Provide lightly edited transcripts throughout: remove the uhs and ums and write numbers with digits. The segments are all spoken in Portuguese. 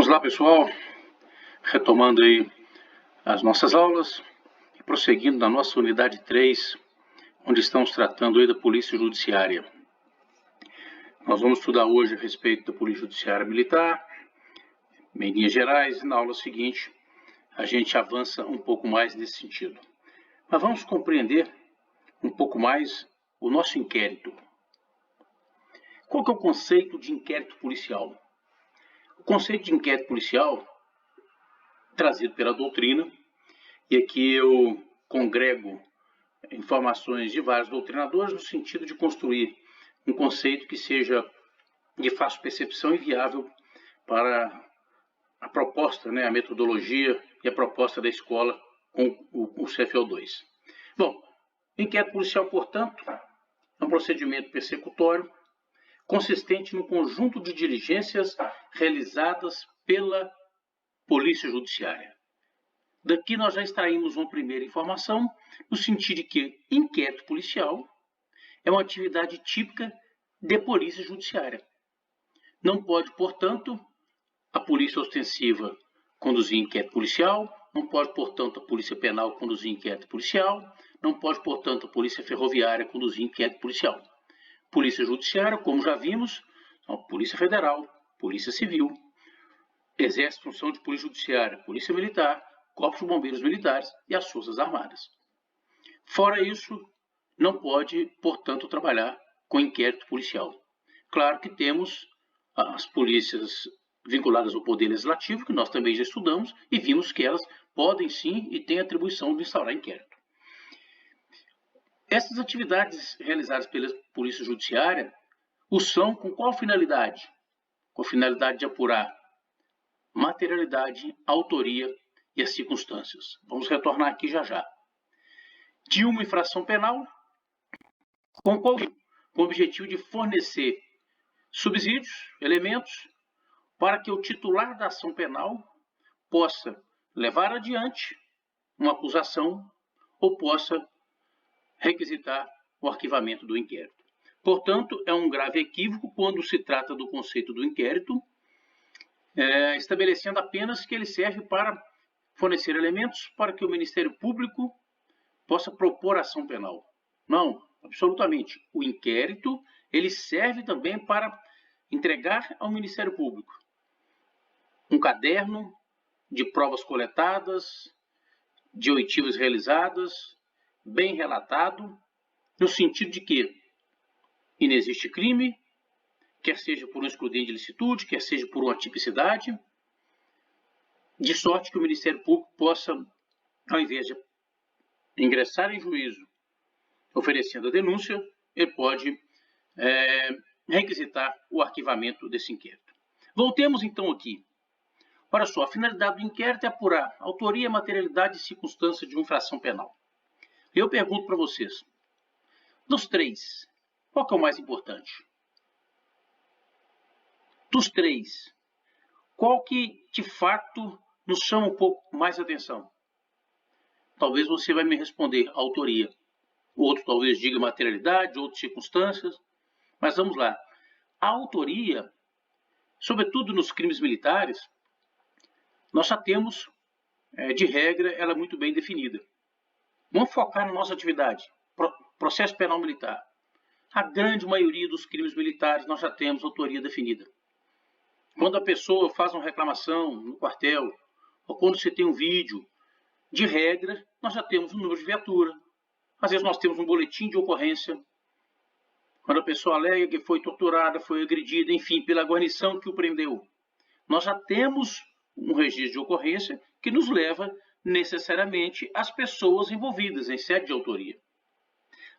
Vamos lá, pessoal, retomando aí as nossas aulas e prosseguindo na nossa unidade 3, onde estamos tratando aí da Polícia Judiciária. Nós vamos estudar hoje a respeito da Polícia Judiciária Militar, em linhas gerais, e na aula seguinte a gente avança um pouco mais nesse sentido. Mas vamos compreender um pouco mais o nosso inquérito. Qual que é o conceito de inquérito policial? O conceito de inquérito policial, trazido pela doutrina, e aqui eu congrego informações de vários doutrinadores no sentido de construir um conceito que seja de fácil percepção e viável para a proposta, a metodologia e a proposta da escola com o CFO2. Bom, inquérito policial, portanto, é um procedimento persecutório consistente no conjunto de diligências realizadas pela Polícia Judiciária. Daqui nós já extraímos uma primeira informação, no sentido de que inquérito policial é uma atividade típica de Polícia Judiciária. Não pode, portanto, a Polícia Ostensiva conduzir inquérito policial, não pode, portanto, a Polícia Penal conduzir inquérito policial, não pode, portanto, a Polícia Ferroviária conduzir inquérito policial. Polícia Judiciária, como já vimos, Polícia Federal, Polícia Civil, exerce função de Polícia Judiciária, Polícia Militar, Corpos de Bombeiros Militares e as Forças Armadas. Fora isso, não pode, portanto, trabalhar com inquérito policial. Claro que temos as polícias vinculadas ao Poder Legislativo, que nós também já estudamos, e vimos que elas podem sim e têm atribuição de instaurar inquérito. Essas atividades realizadas pela Polícia Judiciária o são com qual finalidade? Com a finalidade de apurar materialidade, autoria e as circunstâncias. Vamos retornar aqui já já. De uma infração penal, com o objetivo de fornecer subsídios, elementos, para que o titular da ação penal possa levar adiante uma acusação ou possa requisitar o arquivamento do inquérito. Portanto, é um grave equívoco quando se trata do conceito do inquérito, estabelecendo apenas que ele serve para fornecer elementos para que o Ministério Público possa propor ação penal. Não, absolutamente. O inquérito, ele serve também para entregar ao Ministério Público um caderno de provas coletadas, de oitivas realizadas, bem relatado, no sentido de que inexiste crime, quer seja por um excludente de licitude, quer seja por uma tipicidade, de sorte que o Ministério Público possa, ao invés de ingressar em juízo oferecendo a denúncia, ele pode requisitar o arquivamento desse inquérito. Voltemos então aqui. Olha só, a finalidade do inquérito é apurar autoria, materialidade e circunstância de uma infração penal. Eu pergunto para vocês, dos três, qual que é o mais importante? Dos três, qual que de fato nos chama um pouco mais atenção? Talvez você vai me responder autoria. Outro talvez diga materialidade, outras circunstâncias. Mas vamos lá. A autoria, sobretudo nos crimes militares, nós já temos, de regra, ela é muito bem definida. Vamos focar na nossa atividade. Processo penal militar. A grande maioria dos crimes militares nós já temos autoria definida. Quando a pessoa faz uma reclamação no quartel, ou quando você tem um vídeo, de regra, nós já temos um número de viatura. Às vezes nós temos um boletim de ocorrência. Quando a pessoa alega que foi torturada, foi agredida, enfim, pela guarnição que o prendeu. Nós já temos um registro de ocorrência que nos leva necessariamente às pessoas envolvidas em sede de autoria.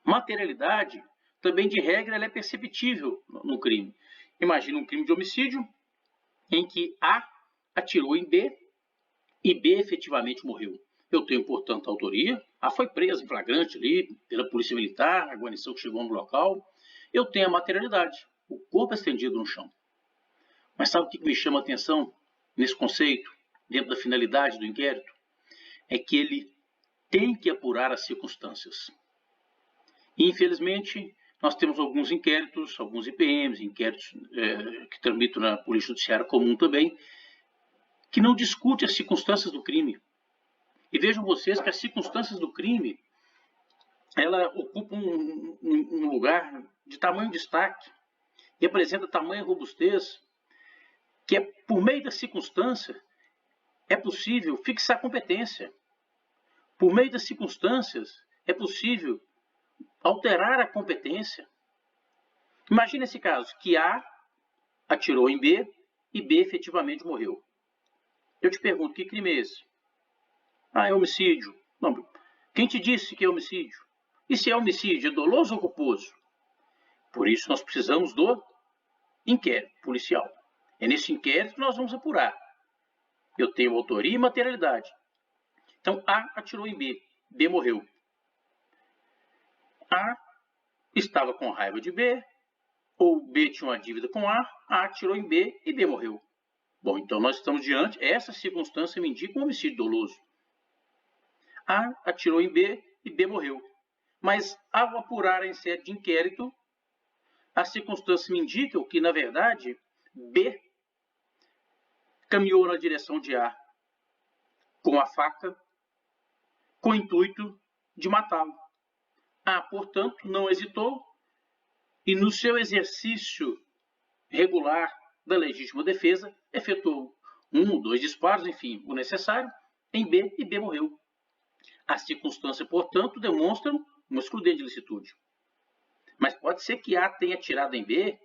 Materialidade, também de regra, ela é perceptível no crime. Imagina um crime de homicídio em que A atirou em B e B efetivamente morreu. Eu tenho, portanto, a autoria. A foi presa em flagrante ali pela Polícia Militar, a guarnição que chegou no local. Eu tenho a materialidade. O corpo é estendido no chão. Mas sabe o que me chama a atenção nesse conceito, dentro da finalidade do inquérito? É que ele tem que apurar as circunstâncias. E, infelizmente, nós temos alguns inquéritos, alguns IPMs, inquéritos que tramitam na Polícia Judiciária comum também, que não discute as circunstâncias do crime. E vejam vocês que as circunstâncias do crime, ela ocupa um lugar de tamanho destaque e apresenta tamanha robustez que por meio da circunstância é possível fixar competência. Por meio das circunstâncias é possível alterar a competência. Imagine esse caso, que A atirou em B e B efetivamente morreu. Eu te pergunto, que crime é esse? Ah, é homicídio. Não, quem te disse que é homicídio? E se é homicídio, é doloso ou culposo? Por isso nós precisamos do inquérito policial. É nesse inquérito que nós vamos apurar. Eu tenho autoria e materialidade. Então, A atirou em B. B morreu. A estava com raiva de B, ou B tinha uma dívida com A atirou em B e B morreu. Bom, então nós estamos diante, essa circunstância me indica um homicídio doloso. A atirou em B e B morreu. Mas, ao apurar em sede de inquérito, a circunstância me indica que, na verdade, B caminhou na direção de A com a faca, com o intuito de matá-lo. A, portanto, não hesitou e, no seu exercício regular da legítima defesa, efetuou 1, 2 disparos, enfim, o necessário, em B e B morreu. As circunstâncias, portanto, demonstram uma excludente de licitude. Mas pode ser que A tenha atirado em B,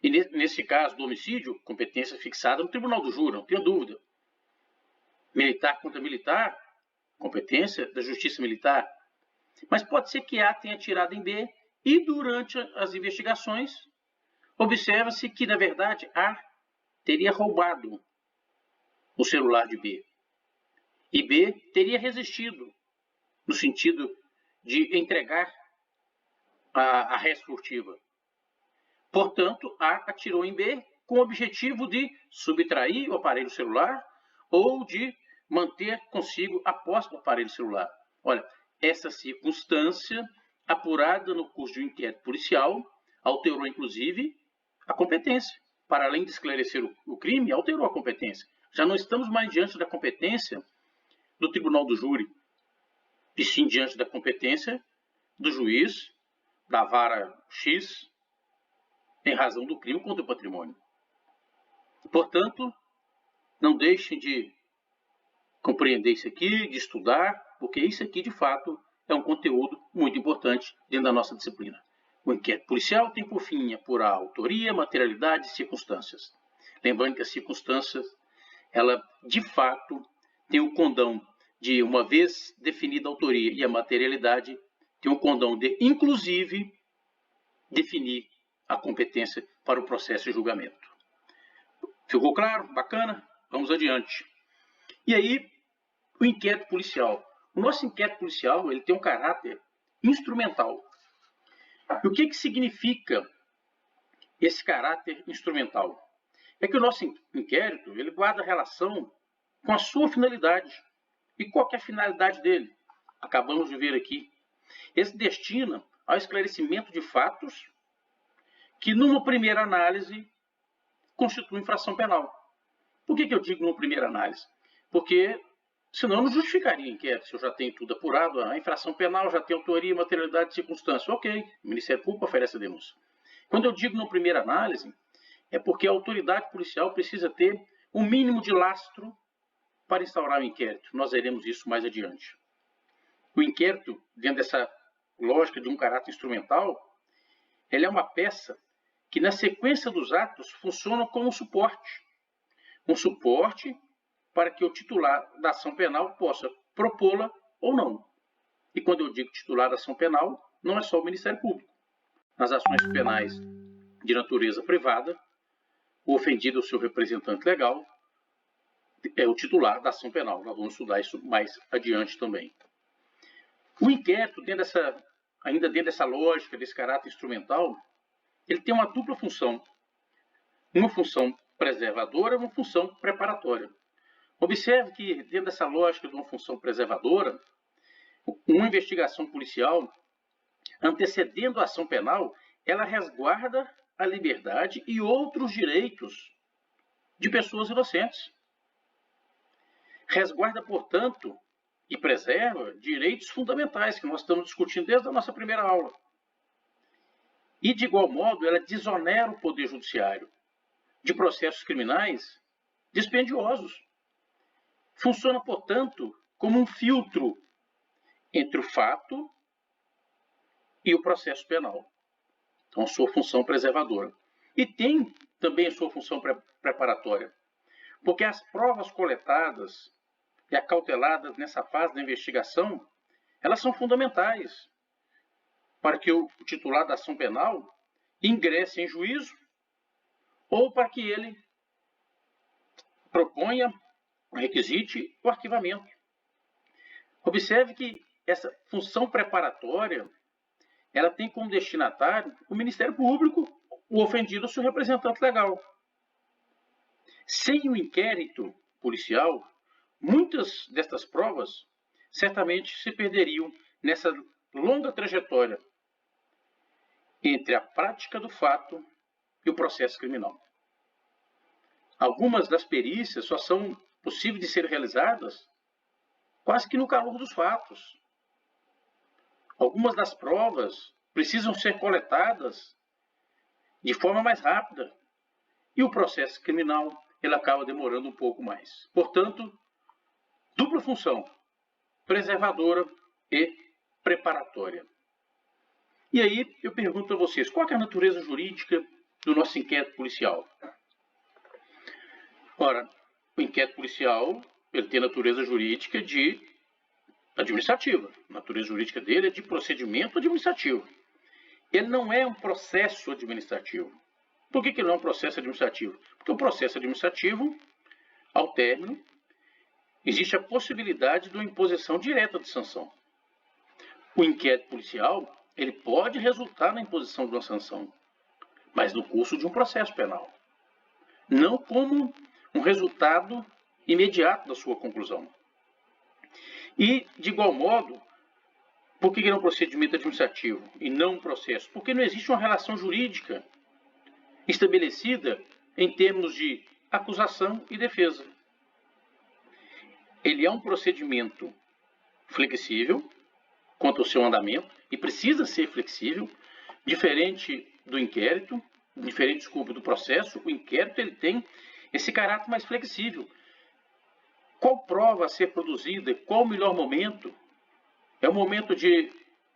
e nesse caso do homicídio, competência fixada no tribunal do júri, não tenho dúvida. Militar contra militar, competência da justiça militar. Mas pode ser que A tenha atirado em B e durante as investigações observa-se que, na verdade, A teria roubado o celular de B. E B teria resistido, no sentido de entregar a res furtiva. Portanto, A atirou em B com o objetivo de subtrair o aparelho celular ou de manter consigo a posse do aparelho celular. Olha, essa circunstância, apurada no curso de um inquérito policial, alterou, inclusive, a competência. Para além de esclarecer o crime, alterou a competência. Já não estamos mais diante da competência do tribunal do júri, e sim diante da competência do juiz, da vara X, em razão do crime contra o patrimônio. Portanto, não deixem de compreender isso aqui, de estudar, porque isso aqui, de fato, é um conteúdo muito importante dentro da nossa disciplina. O inquérito policial tem por fim apurar autoria, materialidade e circunstâncias. Lembrando que as circunstâncias, ela, de fato, tem o condão de, uma vez definida a autoria e a materialidade, tem o condão de, inclusive, definir a competência para o processo de julgamento. Ficou claro? Bacana? Vamos adiante. E aí, o inquérito policial. O nosso inquérito policial, ele tem um caráter instrumental. E o que significa esse caráter instrumental? É que o nosso inquérito, ele guarda relação com a sua finalidade. E qual que é a finalidade dele? Acabamos de ver aqui. Ele se destina ao esclarecimento de fatos que, numa primeira análise, constituem infração penal. Por que eu digo numa primeira análise? Porque, senão, não justificaria o inquérito. Se eu já tenho tudo apurado, a infração penal já tem autoria, materialidade e circunstância. Ok, o Ministério Público oferece a denúncia. Quando eu digo numa primeira análise, é porque a autoridade policial precisa ter um mínimo de lastro para instaurar o inquérito. Nós veremos isso mais adiante. O inquérito, dentro dessa lógica de um caráter instrumental, ele é uma peça que, na sequência dos atos, funciona como um suporte. Um suporte para que o titular da ação penal possa propô-la ou não. E quando eu digo titular da ação penal, não é só o Ministério Público. Nas ações penais de natureza privada, o ofendido ou seu representante legal é o titular da ação penal. Nós vamos estudar isso mais adiante também. O inquérito, ainda dentro dessa lógica, desse caráter instrumental, ele tem uma dupla função. Uma função preservadora e uma função preparatória. Observe que, dentro dessa lógica de uma função preservadora, uma investigação policial, antecedendo a ação penal, ela resguarda a liberdade e outros direitos de pessoas inocentes. resguarda, portanto, e preserva direitos fundamentais que nós estamos discutindo desde a nossa primeira aula. E, de igual modo, ela desonera o Poder Judiciário de processos criminais dispendiosos. Funciona, portanto, como um filtro entre o fato e o processo penal. Então, a sua função preservadora. E tem também a sua função preparatória, porque as provas coletadas e acauteladas nessa fase da investigação, elas são fundamentais para que o titular da ação penal ingresse em juízo ou para que ele proponha, requisite o arquivamento. Observe que essa função preparatória, ela tem como destinatário o Ministério Público, o ofendido ou seu representante legal. Sem o inquérito policial, muitas destas provas certamente se perderiam nessa longa trajetória entre a prática do fato e o processo criminal. Algumas das perícias só são possíveis de serem realizadas quase que no calor dos fatos. Algumas das provas precisam ser coletadas de forma mais rápida e o processo criminal ele acaba demorando um pouco mais. Portanto, dupla função, preservadora e preparatória. E aí eu pergunto a vocês, qual é a natureza jurídica do nosso inquérito policial? Ora, o inquérito policial ele tem natureza jurídica de administrativa. A natureza jurídica dele é de procedimento administrativo. Ele não é um processo administrativo. Por que ele não é um processo administrativo? Porque o processo administrativo, ao término, existe a possibilidade de uma imposição direta de sanção. O inquérito policial, ele pode resultar na imposição de uma sanção, mas no curso de um processo penal. Não como um resultado imediato da sua conclusão. E, de igual modo, por que ele é um procedimento administrativo e não um processo? Porque não existe uma relação jurídica estabelecida em termos de acusação e defesa. Ele é um procedimento flexível quanto ao seu andamento e precisa ser flexível, diferente do inquérito, diferente, desculpe, do processo. O inquérito ele tem esse caráter mais flexível. Qual prova a ser produzida? Qual o melhor momento? É o momento de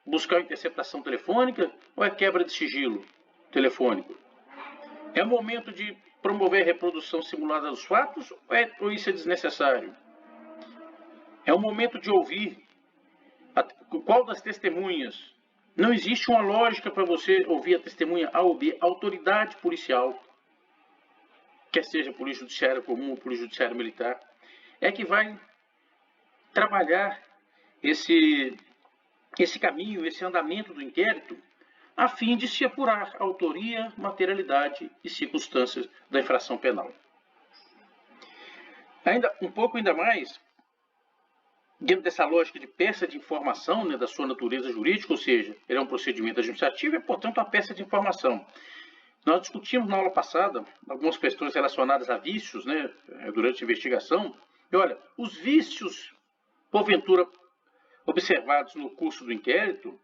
buscar interceptação telefônica ou é quebra de sigilo telefônico? É o momento de promover a reprodução simulada dos fatos ou isso é desnecessário? É o momento de ouvir qual das testemunhas? Não existe uma lógica para você ouvir a testemunha A ou B. A autoridade policial, quer seja polícia judiciária comum ou polícia judiciária militar, é que vai trabalhar esse caminho, esse andamento do inquérito, a fim de se apurar a autoria, materialidade e circunstâncias da infração penal. Ainda mais, dentro dessa lógica de peça de informação, né, da sua natureza jurídica, ou seja, ele é um procedimento administrativo e, portanto, uma peça de informação. Nós discutimos na aula passada algumas questões relacionadas a vícios, né, durante a investigação. E olha, os vícios, porventura, observados no curso do inquérito,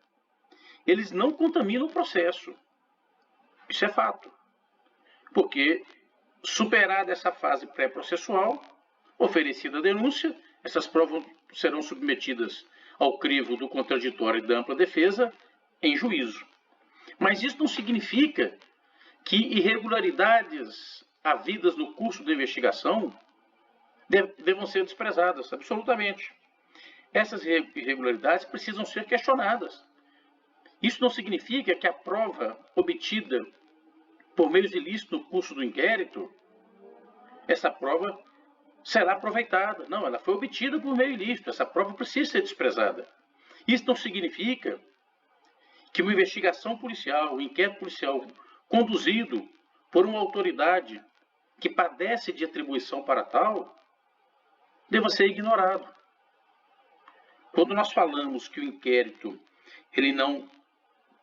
eles não contaminam o processo. Isso é fato. Porque, superada essa fase pré-processual, oferecida a denúncia, essas provas serão submetidas ao crivo do contraditório e da ampla defesa em juízo. Mas isso não significa que irregularidades havidas no curso da investigação devam ser desprezadas, absolutamente. Essas irregularidades precisam ser questionadas. Isso não significa que a prova obtida por meios ilícitos no curso do inquérito, essa prova será aproveitada. Não, ela foi obtida por meio ilícito, essa prova precisa ser desprezada. Isso não significa que uma investigação policial, um inquérito policial conduzido por uma autoridade que padece de atribuição para tal, deva ser ignorado. Quando nós falamos que o inquérito ele não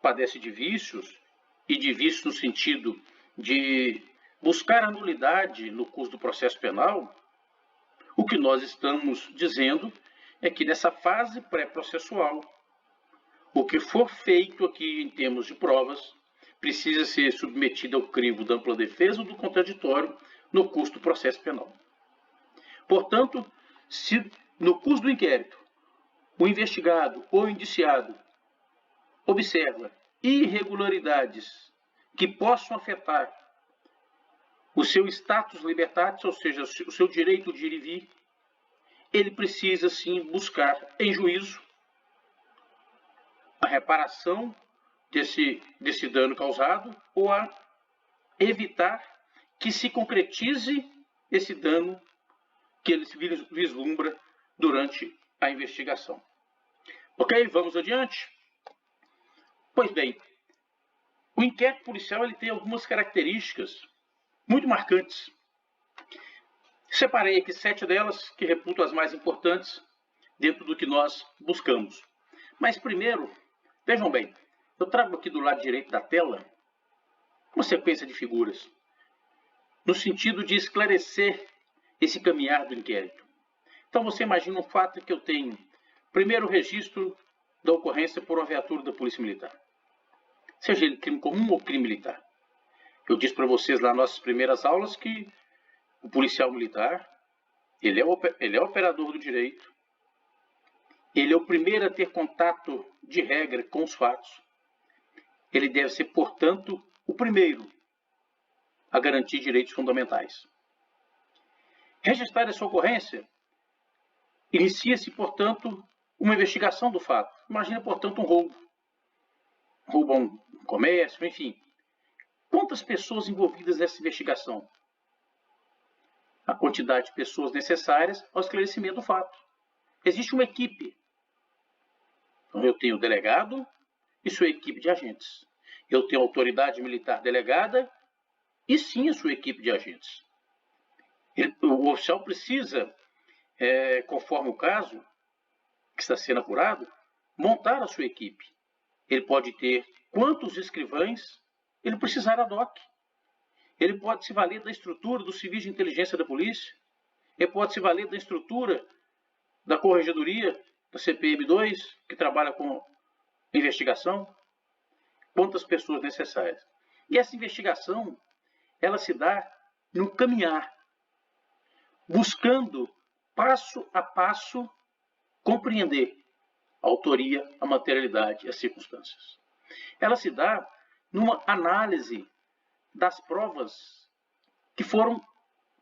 padece de vícios, e de vícios no sentido de buscar a nulidade no curso do processo penal, O que nós estamos dizendo é que nessa fase pré-processual, o que for feito aqui em termos de provas precisa ser submetido ao crivo da ampla defesa ou do contraditório no curso do processo penal. Portanto, se no curso do inquérito o investigado ou indiciado observa irregularidades que possam afetar o seu status libertatis, ou seja, o seu direito de ir e vir, ele precisa sim buscar em juízo a reparação desse dano causado ou a evitar que se concretize esse dano que ele vislumbra durante a investigação. Ok? Vamos adiante? Pois bem, o inquérito policial ele tem algumas características muito marcantes. Separei aqui 7 delas, que reputo as mais importantes dentro do que nós buscamos. Mas primeiro, vejam bem, eu trago aqui do lado direito da tela uma sequência de figuras, no sentido de esclarecer esse caminhar do inquérito. Então você imagina um fato que eu tenho, primeiro registro da ocorrência por uma viatura da Polícia Militar. Seja ele crime comum ou crime militar. Eu disse para vocês lá nas nossas primeiras aulas que o policial militar, ele é operador do direito, ele é o primeiro a ter contato de regra com os fatos, ele deve ser, portanto, o primeiro a garantir direitos fundamentais. Registrada essa ocorrência, inicia-se, portanto, uma investigação do fato. Imagina, portanto, um roubo. Roubo a um comércio, enfim. Quantas pessoas envolvidas nessa investigação? A quantidade de pessoas necessárias ao esclarecimento do fato. Existe uma equipe. Então, eu tenho o delegado e sua equipe de agentes. Eu tenho a autoridade militar delegada e sim a sua equipe de agentes. O oficial precisa, conforme o caso que está sendo apurado, montar a sua equipe. Ele pode ter quantos escrivães ele precisar ad hoc. Ele pode se valer da estrutura do Serviço de Inteligência da Polícia. Ele pode se valer da estrutura da Corregedoria, da CPM2, que trabalha com investigação. Quantas pessoas necessárias. E essa investigação, ela se dá no caminhar, buscando, passo a passo, compreender a autoria, a materialidade e as circunstâncias. Ela se dá numa análise das provas que foram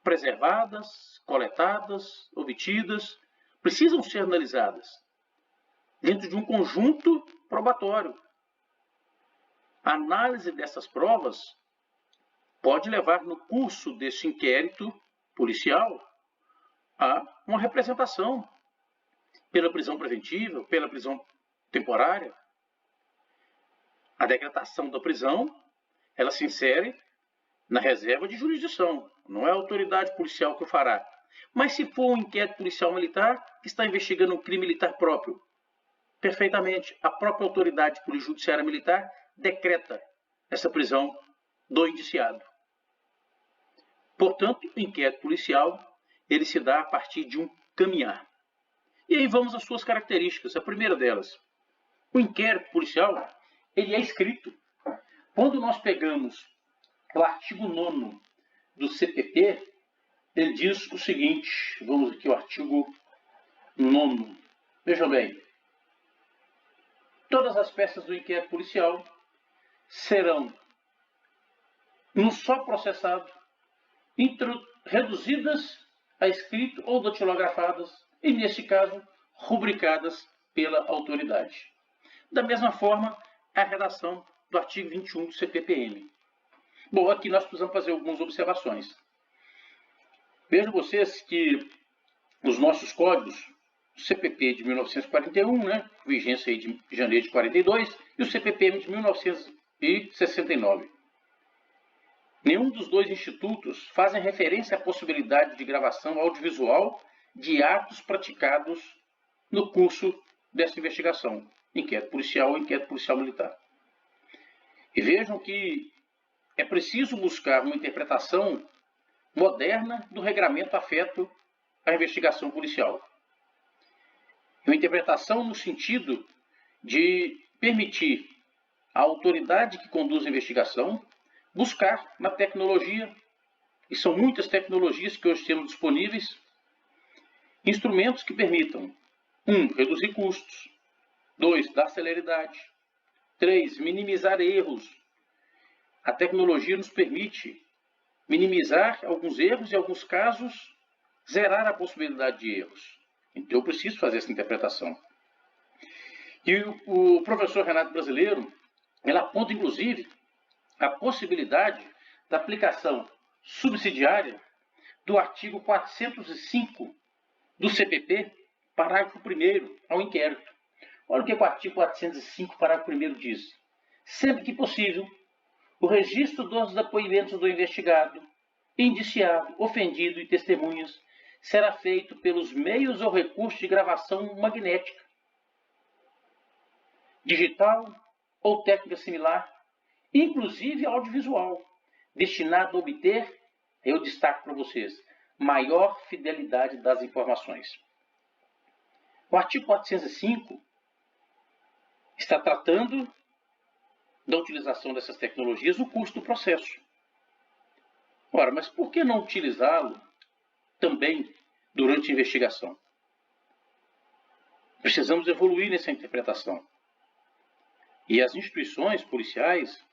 preservadas, coletadas, obtidas, precisam ser analisadas dentro de um conjunto probatório. A análise dessas provas pode levar no curso desse inquérito policial a uma representação pela prisão preventiva, pela prisão temporária. A decretação da prisão, ela se insere na reserva de jurisdição, não é a autoridade policial que o fará. Mas se for um inquérito policial militar que está investigando um crime militar próprio, perfeitamente, a própria autoridade judiciária militar decreta essa prisão do indiciado. Portanto, o inquérito policial, ele se dá a partir de um caminhar. E aí vamos às suas características. A primeira delas, o inquérito policial, ele é escrito. Quando nós pegamos o artigo 9º do CPP, ele diz o seguinte, vamos aqui ao artigo 9º. Vejam bem, todas as peças do inquérito policial serão, num só processado, reduzidas a escrito ou datilografadas, e, neste caso, rubricadas pela autoridade. Da mesma forma, a redação do artigo 21 do CPPM. Bom, aqui nós precisamos fazer algumas observações. Vejam vocês que os nossos códigos, o CPP de 1941, vigência aí de janeiro de 42, e o CPPM de 1969. Nenhum dos dois institutos fazem referência à possibilidade de gravação audiovisual de atos praticados no curso dessa investigação, inquérito policial ou inquérito policial militar. E vejam que é preciso buscar uma interpretação moderna do regramento afeto a investigação policial. Uma interpretação no sentido de permitir à autoridade que conduz a investigação buscar na tecnologia, e são muitas tecnologias que hoje temos disponíveis, instrumentos que permitam 1. Reduzir custos, 2. Dar celeridade, 3. Minimizar erros. A tecnologia nos permite minimizar alguns erros e, em alguns casos, zerar a possibilidade de erros. Então, eu preciso fazer essa interpretação. E o professor Renato Brasileiro, ele aponta, inclusive, a possibilidade da aplicação subsidiária do artigo 405 do CPP, parágrafo 1º, ao inquérito. Olha o que o artigo 405, parágrafo 1º diz. Sempre que possível, o registro dos depoimentos do investigado, indiciado, ofendido e testemunhas será feito pelos meios ou recursos de gravação magnética, digital ou técnica similar, inclusive audiovisual, destinado a obter, eu destaco para vocês, maior fidelidade das informações. O artigo 405 está tratando da utilização dessas tecnologias, o custo do processo. Ora, mas por que não utilizá-lo também durante a investigação? Precisamos evoluir nessa interpretação. E as instituições policiais,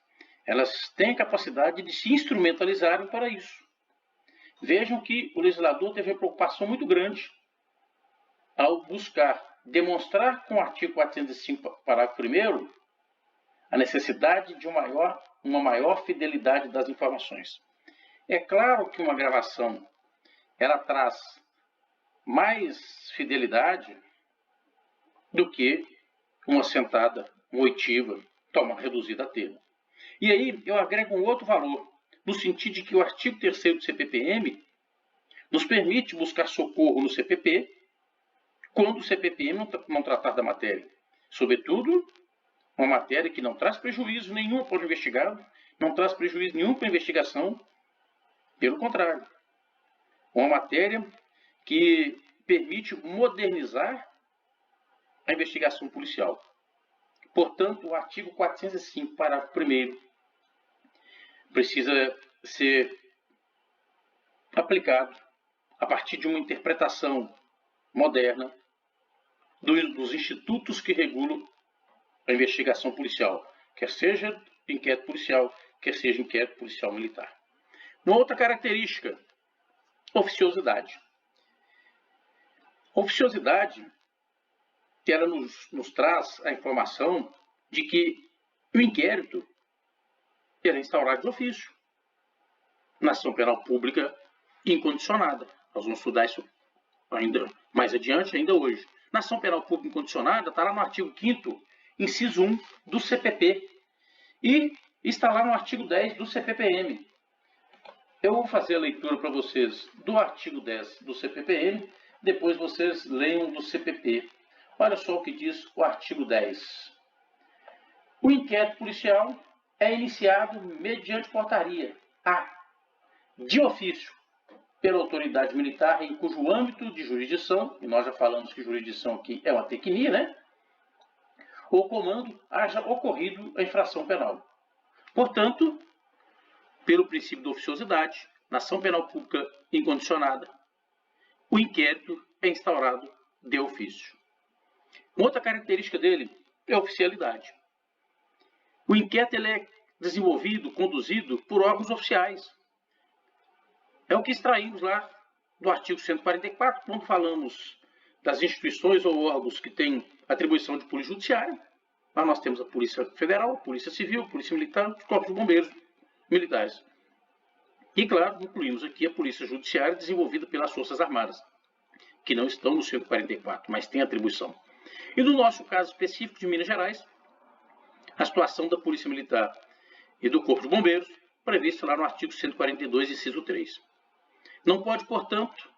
elas têm a capacidade de se instrumentalizarem para isso. Vejam que o legislador teve uma preocupação muito grande ao buscar demonstrar com o artigo 405, parágrafo 1º, a necessidade de uma maior fidelidade das informações. É claro que uma gravação ela traz mais fidelidade do que uma sentada, uma oitiva, uma reduzida a termo. E aí eu agrego um outro valor, no sentido de que o artigo 3º do CPPM nos permite buscar socorro no CPP quando o CPPM não tratar da matéria. Sobretudo, uma matéria que não traz prejuízo nenhum para o investigado, não traz prejuízo nenhum para a investigação, pelo contrário. Uma matéria que permite modernizar a investigação policial. Portanto, o artigo 405, parágrafo 1º, precisa ser aplicado a partir de uma interpretação moderna dos institutos que regulam a investigação policial, quer seja inquérito policial, quer seja inquérito policial militar. Uma outra característica, oficiosidade. Oficiosidade, que ela nos traz a informação de que o inquérito é instaurado de ofício, na ação penal pública incondicionada. Nós vamos estudar isso ainda mais adiante, ainda hoje. Na ação penal pública incondicionada está lá no artigo 5º, inciso 1 do CPP, e está lá no artigo 10 do CPPM. Eu vou fazer a leitura para vocês do artigo 10 do CPPM, depois vocês leiam do CPP. Olha só o que diz o artigo 10. O inquérito policial é iniciado mediante portaria A, de ofício, pela autoridade militar em cujo âmbito de jurisdição, e nós já falamos que jurisdição aqui é uma tecnia, né? Ou comando haja ocorrido a infração penal. Portanto, pelo princípio da oficiosidade, na ação penal pública incondicionada, o inquérito é instaurado de ofício. Outra característica dele é a oficialidade. O inquérito ele é desenvolvido, conduzido por órgãos oficiais. É o que extraímos lá do artigo 144, quando falamos das instituições ou órgãos que têm atribuição de polícia judiciária. Lá nós temos a Polícia Federal, a Polícia Civil, a Polícia Militar, os Corpos de Bombeiros militares. E, claro, incluímos aqui a Polícia Judiciária desenvolvida pelas Forças Armadas, que não estão no 144, mas têm atribuição. E no nosso caso específico de Minas Gerais, a situação da Polícia Militar e do Corpo de Bombeiros, prevista lá no artigo 142, inciso 3. Não pode, portanto,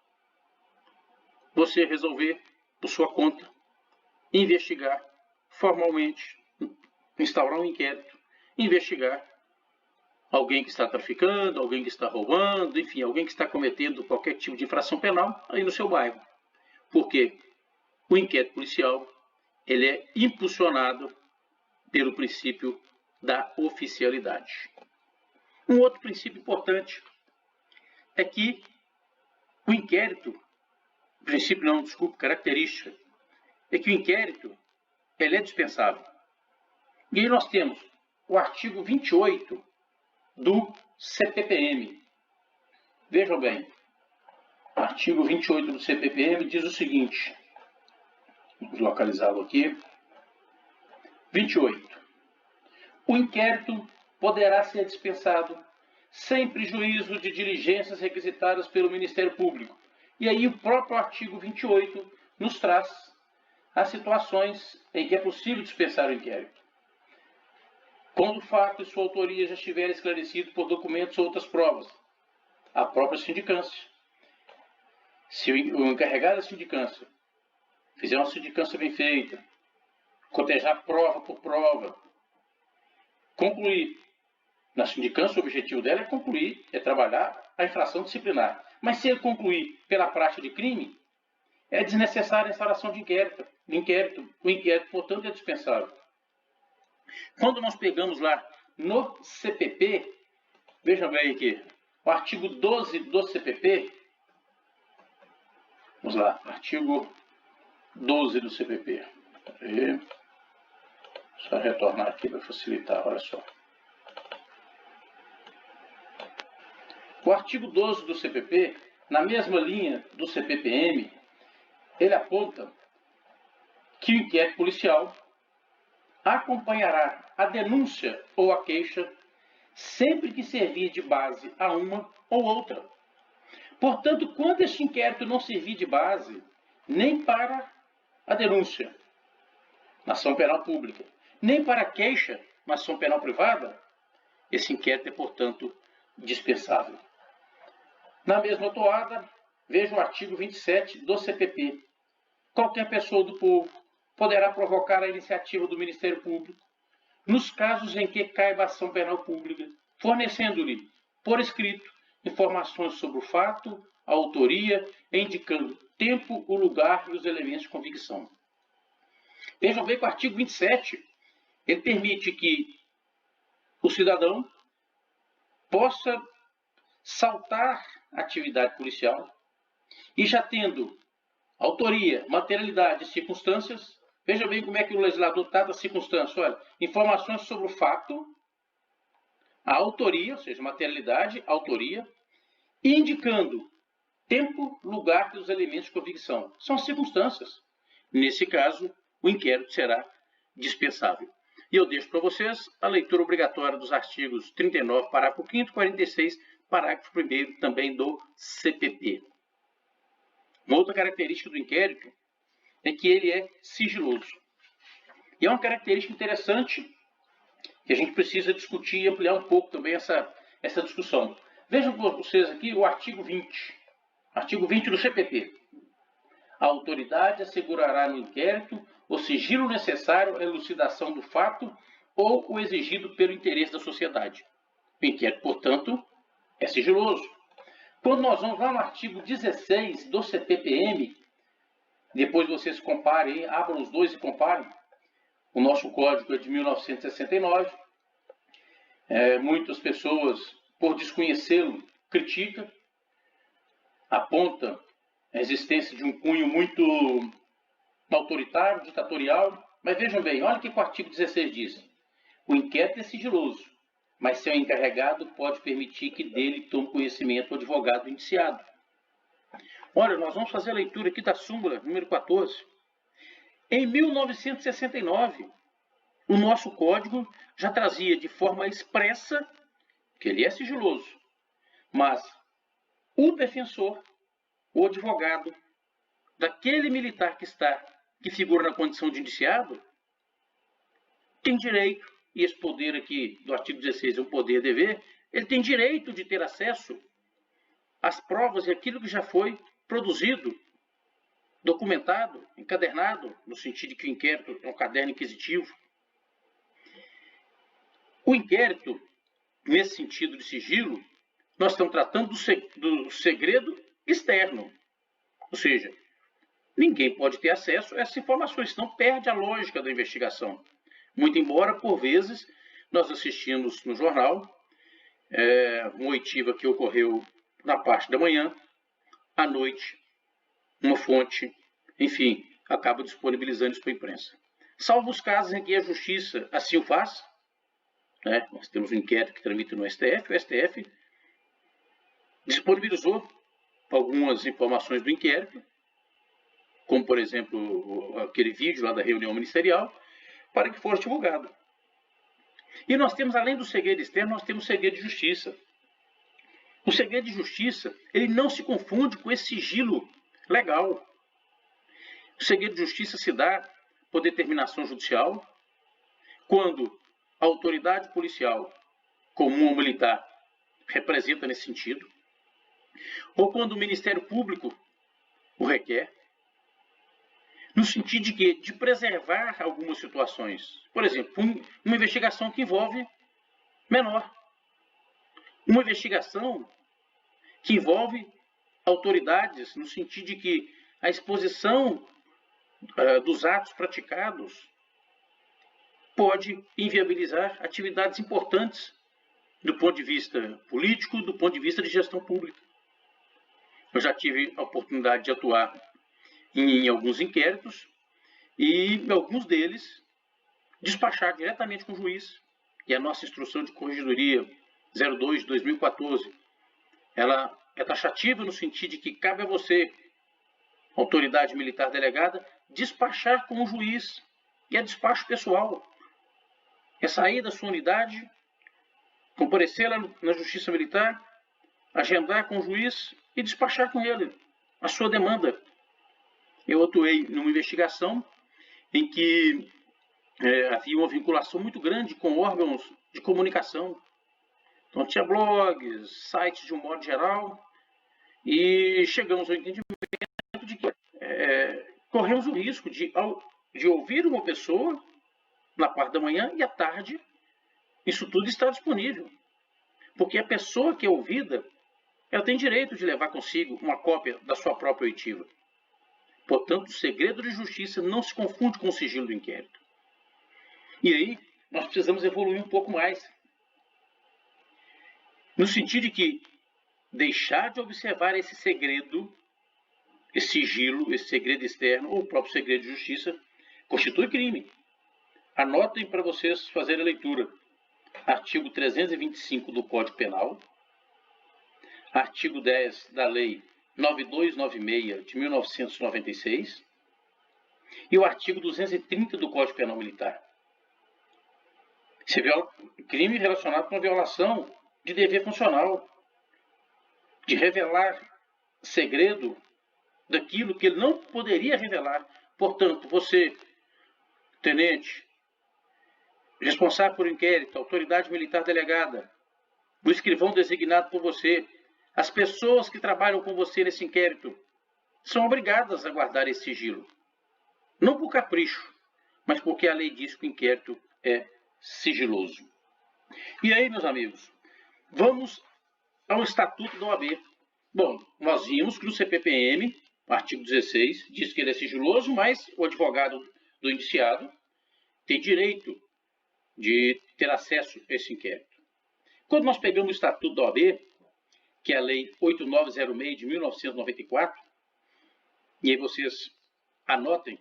você resolver por sua conta, investigar formalmente, instaurar um inquérito, investigar alguém que está traficando, alguém que está roubando, enfim, alguém que está cometendo qualquer tipo de infração penal aí no seu bairro. Porque o inquérito policial ele é impulsionado pelo princípio da oficialidade. Um outro princípio importante é que o inquérito, princípio não, desculpe, característica, é que o inquérito ele é dispensável. E aí nós temos o artigo 28 do CPPM. Vejam bem, o artigo 28 do CPPM diz o seguinte, vamos localizá-lo aqui, 28. O inquérito poderá ser dispensado sem prejuízo de diligências requisitadas pelo Ministério Público. E aí o próprio artigo 28 nos traz as situações em que é possível dispensar o inquérito. Quando o fato e sua autoria já estiverem esclarecidos por documentos ou outras provas, a própria sindicância. Se o encarregado da sindicância fizer uma sindicância bem feita, cotejar prova por prova, concluir. Na sindicância, o objetivo dela é concluir, é trabalhar a infração disciplinar. Mas se ele concluir pela prática de crime, é desnecessária a instalação de inquérito. O inquérito, portanto, é dispensável. Quando nós pegamos lá no CPP, veja bem aqui, o artigo 12 do CPP, vamos lá, artigo 12 do CPP. Peraí. Só retornar aqui para facilitar, olha só. O artigo 12 do CPP, na mesma linha do CPPM, ele aponta que o inquérito policial acompanhará a denúncia ou a queixa sempre que servir de base a uma ou outra. Portanto, quando este inquérito não servir de base nem para a denúncia na ação penal pública, nem para a queixa na ação penal privada, esse inquérito é, portanto, dispensável. Na mesma toada, veja o artigo 27 do CPP. Qualquer pessoa do povo poderá provocar a iniciativa do Ministério Público nos casos em que caiba ação penal pública, fornecendo-lhe, por escrito, informações sobre o fato, a autoria, indicando tempo, o lugar e os elementos de convicção. Vejam bem que o artigo 27, ele permite que o cidadão possa saltar a atividade policial e já tendo autoria, materialidade e circunstâncias, veja bem como é que o legislador trata as circunstâncias. Olha, informações sobre o fato, a autoria, ou seja, materialidade, autoria, e indicando tempo, lugar e os elementos de convicção. São circunstâncias. Nesse caso, o inquérito será dispensável. E eu deixo para vocês a leitura obrigatória dos artigos 39, parágrafo 5º, 46, parágrafo 1º também do CPP. Uma outra característica do inquérito é que ele é sigiloso. E é uma característica interessante que a gente precisa discutir e ampliar um pouco também essa discussão. Vejam vocês aqui o artigo 20. Artigo 20 do CPP. A autoridade assegurará no inquérito o sigilo necessário à elucidação do fato ou o exigido pelo interesse da sociedade. O inquérito, portanto, é sigiloso. Quando nós vamos lá no artigo 16 do CPPM, depois vocês comparem, abram os dois e comparem. O nosso código é de 1969. Muitas pessoas, por desconhecê-lo, criticam, apontam a existência de um cunho muito autoritário, ditatorial. Mas vejam bem, olha o que o artigo 16 diz. O inquérito é sigiloso, mas seu encarregado pode permitir que dele tome conhecimento o advogado indiciado. Olha, nós vamos fazer a leitura aqui da súmula número 14. Em 1969, o nosso código já trazia de forma expressa que ele é sigiloso, mas o defensor, o advogado daquele militar que figura na condição de indiciado, tem direito, e esse poder aqui do artigo 16 é um poder-dever, ele tem direito de ter acesso às provas e aquilo que já foi produzido, documentado, encadernado, no sentido de que o inquérito é um caderno inquisitivo. O inquérito, nesse sentido de sigilo, nós estamos tratando do segredo externo. Ou seja, ninguém pode ter acesso a essas informações, senão perde a lógica da investigação. Muito embora, por vezes, nós assistimos no jornal uma oitiva que ocorreu na parte da manhã, à noite, uma fonte, enfim, acaba disponibilizando isso para a imprensa. Salvo os casos em que a justiça assim o faz, né? Nós temos um inquérito que tramita no STF, o STF disponibilizou algumas informações do inquérito, como, por exemplo, aquele vídeo lá da reunião ministerial, para que fosse divulgado. E nós temos, além do segredo externo, nós temos o segredo de justiça. O segredo de justiça, ele não se confunde com esse sigilo legal. O segredo de justiça se dá por determinação judicial, quando a autoridade policial, comum ou militar, representa nesse sentido, ou quando o Ministério Público o requer, no sentido de quê? De preservar algumas situações. Por exemplo, uma investigação que envolve menor. Uma investigação que envolve autoridades, no sentido de que a exposição dos atos praticados pode inviabilizar atividades importantes do ponto de vista político, do ponto de vista de gestão pública. Eu já tive a oportunidade de atuar em alguns inquéritos e alguns deles despachar diretamente com o juiz. E a nossa instrução de corregedoria 02 de 2014, ela é taxativa no sentido de que cabe a você, autoridade militar delegada, despachar com o juiz. E é despacho pessoal. É sair da sua unidade, comparecer lá na Justiça Militar, agendar com o juiz e despachar com ele a sua demanda. Eu atuei numa investigação em que havia uma vinculação muito grande com órgãos de comunicação. Então tinha blogs, sites de um modo geral, e chegamos ao entendimento de que corremos o risco de ouvir uma pessoa na parte da manhã e à tarde isso tudo está disponível. Porque a pessoa que é ouvida, ela tem direito de levar consigo uma cópia da sua própria oitiva. Portanto, o segredo de justiça não se confunde com o sigilo do inquérito. E aí, nós precisamos evoluir um pouco mais. No sentido de que deixar de observar esse segredo, esse sigilo, esse segredo externo, ou o próprio segredo de justiça, constitui crime. Anotem para vocês fazerem a leitura. Artigo 325 do Código Penal, artigo 10 da Lei 9296 de 1996 e o artigo 230 do Código Penal Militar. Crime relacionado com a violação de dever funcional, de revelar segredo daquilo que ele não poderia revelar. Portanto, você, tenente, responsável por inquérito, autoridade militar delegada, o escrivão designado por você, as pessoas que trabalham com você nesse inquérito, são obrigadas a guardar esse sigilo. Não por capricho, mas porque a lei diz que o inquérito é sigiloso. E aí, meus amigos, vamos ao Estatuto da OAB. Bom, nós vimos que no CPPM, artigo 16, diz que ele é sigiloso, mas o advogado do indiciado tem direito de ter acesso a esse inquérito. Quando nós pegamos o Estatuto da OAB, que é a Lei 8906 de 1994, e aí vocês anotem,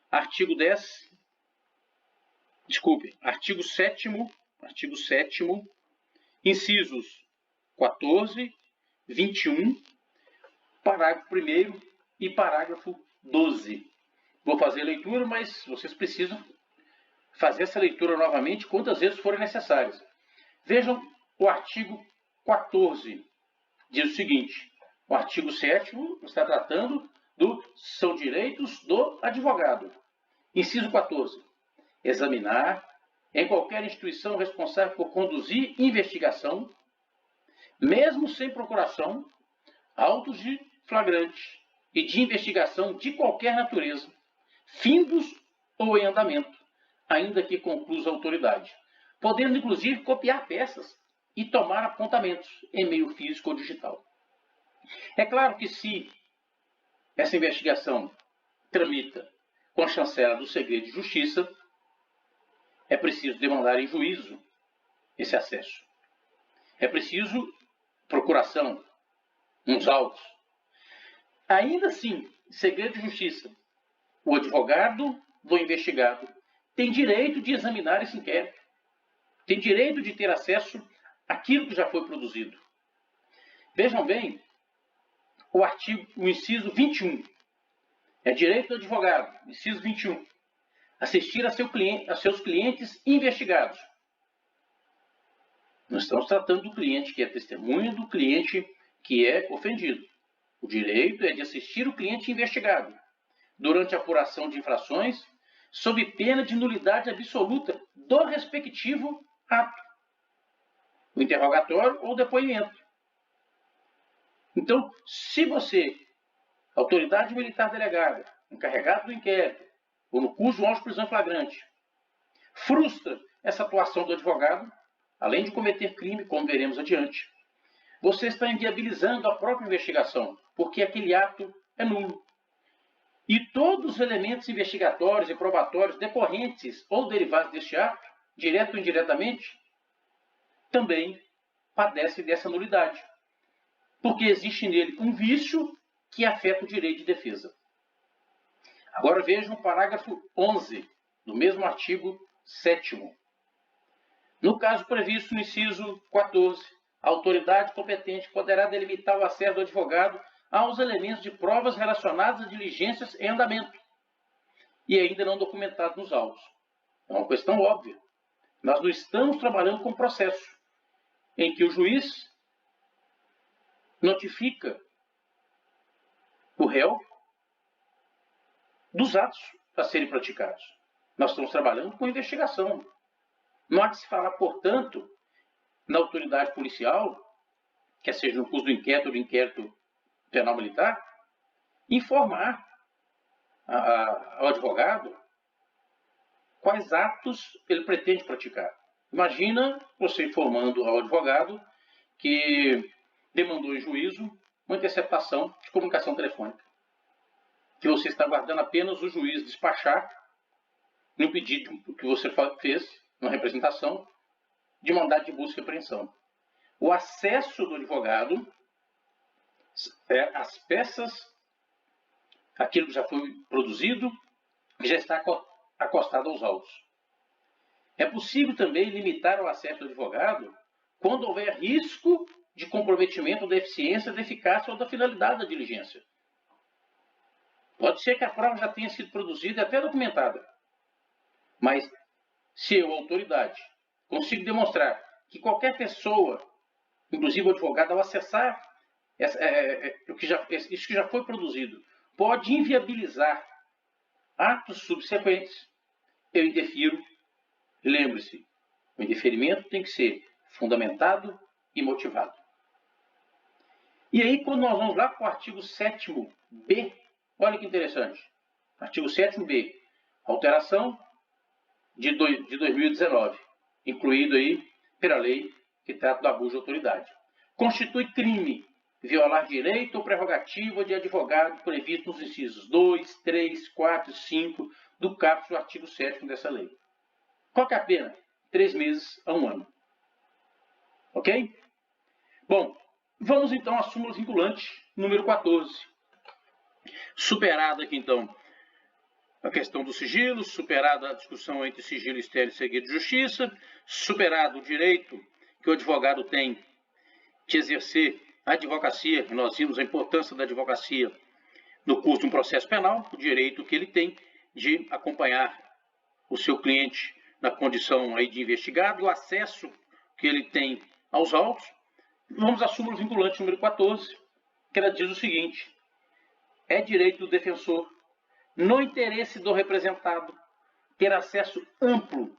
artigo 7º, incisos 14, 21, parágrafo 1º e parágrafo 12. Vou fazer a leitura, mas vocês precisam fazer essa leitura novamente quantas vezes forem necessárias. Vejam o artigo 14. Diz o seguinte: o artigo 7º está tratando são direitos do advogado. Inciso 14. Examinar, em qualquer instituição responsável por conduzir investigação, mesmo sem procuração, autos de flagrante e de investigação de qualquer natureza, findos ou em andamento, ainda que conclusa a autoridade, podendo inclusive copiar peças e tomar apontamentos em meio físico ou digital. É claro que se essa investigação tramita com a chancela do segredo de justiça, é preciso demandar em juízo esse acesso. É preciso procuração, uns autos. Ainda assim, segredo de justiça, o advogado do investigado tem direito de examinar esse inquérito, tem direito de ter acesso àquilo que já foi produzido. Vejam bem o inciso 21. É direito do advogado, inciso 21, assistir a seus clientes investigados. Nós estamos tratando do cliente que é testemunha, do cliente que é ofendido. O direito é de assistir o cliente investigado durante a apuração de infrações, sob pena de nulidade absoluta do respectivo ato, o interrogatório ou depoimento. Então, se você, autoridade militar delegada, encarregado do inquérito, ou no curso de auto de prisão em flagrante, frustra essa atuação do advogado, além de cometer crime, como veremos adiante, você está inviabilizando a própria investigação, porque aquele ato é nulo. E todos os elementos investigatórios e probatórios decorrentes ou derivados deste ato, direto ou indiretamente, também padecem dessa nulidade, porque existe nele um vício que afeta o direito de defesa. Agora vejam o parágrafo 11 do mesmo artigo 7º. No caso previsto no inciso 14, a autoridade competente poderá delimitar o acesso do advogado aos elementos de provas relacionadas a diligências em andamento e ainda não documentados nos autos. É uma questão óbvia. Nós não estamos trabalhando com processo em que o juiz notifica o réu dos atos a serem praticados. Nós estamos trabalhando com investigação. Não há de se falar, portanto, na autoridade policial, quer seja no curso do inquérito ou do inquérito penal militar, informar ao advogado quais atos ele pretende praticar. Imagina você informando ao advogado que demandou em juízo uma interceptação de comunicação telefônica, que você está aguardando apenas o juiz despachar no pedido que você fez, na representação, de mandado de busca e apreensão. O acesso do advogado às peças, aquilo que já foi produzido, que já está acostado aos autos. É possível também limitar o acesso do advogado quando houver risco de comprometimento da eficiência, da eficácia ou da finalidade da diligência. Pode ser que a prova já tenha sido produzida e até documentada, mas se eu, autoridade, consigo demonstrar que qualquer pessoa, inclusive o advogado, ao acessar isso que já foi produzido, pode inviabilizar atos subsequentes, eu indefiro. Lembre-se, o indeferimento tem que ser fundamentado e motivado. E aí, quando nós vamos lá para o artigo 7º-B, olha que interessante. Artigo 7º-B, alteração de 2019, incluído aí pela lei que trata do abuso de autoridade. Constitui crime violar direito ou prerrogativa de advogado previsto nos incisos 2, 3, 4 e 5 do caput do artigo 7º dessa lei. Qual que é a pena? 3 meses a 1 ano. Ok? Bom, vamos então à súmula vinculante número 14. Superada aqui então a questão do sigilo, superada a discussão entre sigilo externo e segredo de justiça, superado o direito que o advogado tem de exercer a advocacia, nós vimos a importância da advocacia no curso de um processo penal, o direito que ele tem de acompanhar o seu cliente na condição aí de investigado, o acesso que ele tem aos autos. Vamos à súmula vinculante número 14, que ela diz o seguinte: é direito do defensor, no interesse do representado, ter acesso amplo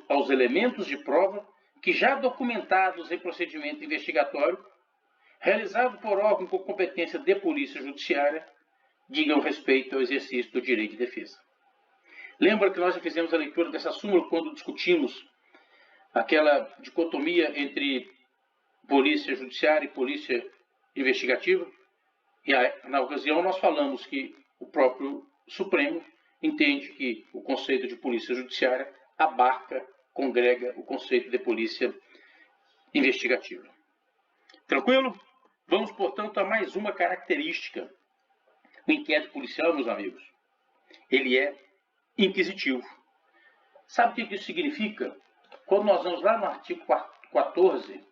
aos elementos de prova que já documentados em procedimento investigatório, realizado por órgão com competência de polícia judiciária, digam respeito ao exercício do direito de defesa. Lembra que nós já fizemos a leitura dessa súmula quando discutimos aquela dicotomia entre polícia judiciária e polícia investigativa. E na ocasião nós falamos que o próprio Supremo entende que o conceito de polícia judiciária abarca, congrega o conceito de polícia investigativa. Tranquilo? Vamos, portanto, a mais uma característica. O inquérito policial, meus amigos, ele é inquisitivo. Sabe o que isso significa? Quando nós vamos lá no artigo 14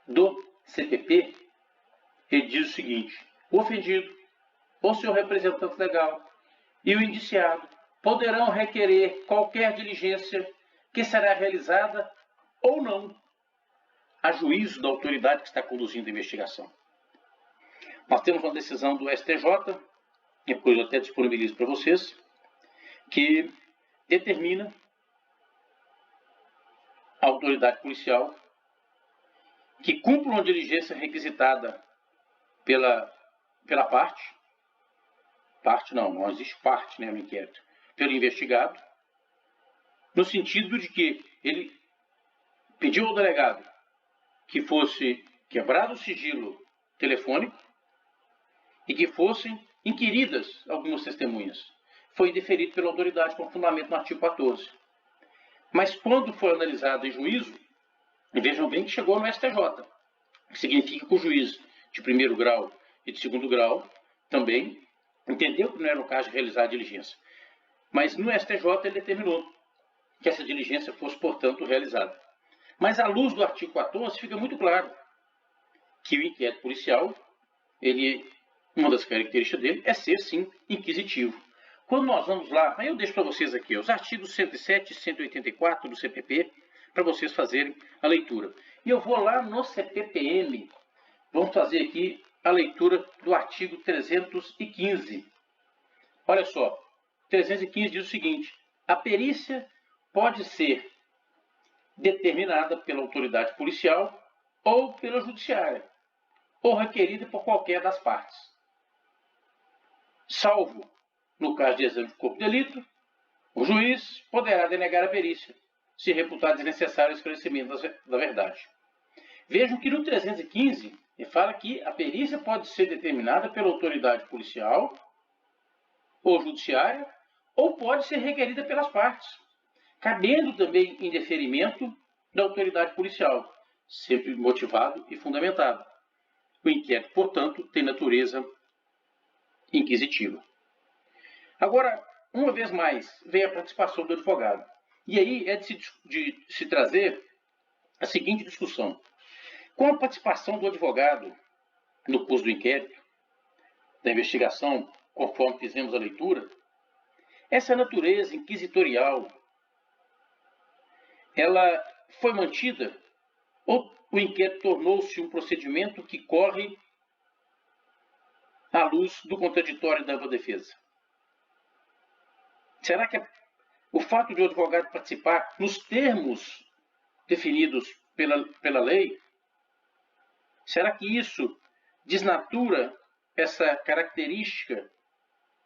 do CPP, ele diz o seguinte: o ofendido, ou seu representante legal e o indiciado poderão requerer qualquer diligência que será realizada ou não a juízo da autoridade que está conduzindo a investigação. Nós temos uma decisão do STJ, depois eu até disponibilizo para vocês, que determina a autoridade policial que cumpra uma diligência requisitada pela não existe parte, no inquérito, pelo investigado, no sentido de que ele pediu ao delegado que fosse quebrado o sigilo telefônico e que fossem inquiridas algumas testemunhas. Foi deferido pela autoridade com fundamento no artigo 14. Mas quando foi analisado em juízo, e vejam bem que chegou no STJ, que significa que o juiz de primeiro grau e de segundo grau também entendeu que não era o caso de realizar a diligência. Mas no STJ ele determinou que essa diligência fosse, portanto, realizada. Mas à luz do artigo 14 fica muito claro que o inquérito policial, uma das características dele é ser, sim, inquisitivo. Quando nós vamos lá, aí eu deixo para vocês aqui os artigos 107 e 184 do CPP, para vocês fazerem a leitura. E eu vou lá no CPPM, vamos fazer aqui a leitura do artigo 315. Olha só, 315 diz o seguinte: a perícia pode ser determinada pela autoridade policial ou pela judiciária, ou requerida por qualquer das partes, salvo no caso de exame de corpo de delito, o juiz poderá denegar a perícia, se reputar desnecessário o esclarecimento da verdade. Vejam que no 315 ele fala que a perícia pode ser determinada pela autoridade policial ou judiciária, ou pode ser requerida pelas partes, cabendo também em deferimento da autoridade policial, sempre motivado e fundamentado. O inquérito, portanto, tem natureza inquisitiva. Agora, uma vez mais, vem a participação do advogado. E aí é de se trazer a seguinte discussão. Com a participação do advogado no curso do inquérito, da investigação, conforme fizemos a leitura, essa natureza inquisitorial, ela foi mantida ou o inquérito tornou-se um procedimento que corre à luz do contraditório da ampla defesa? Será que o fato de o advogado participar nos termos definidos pela lei, será que isso desnatura essa característica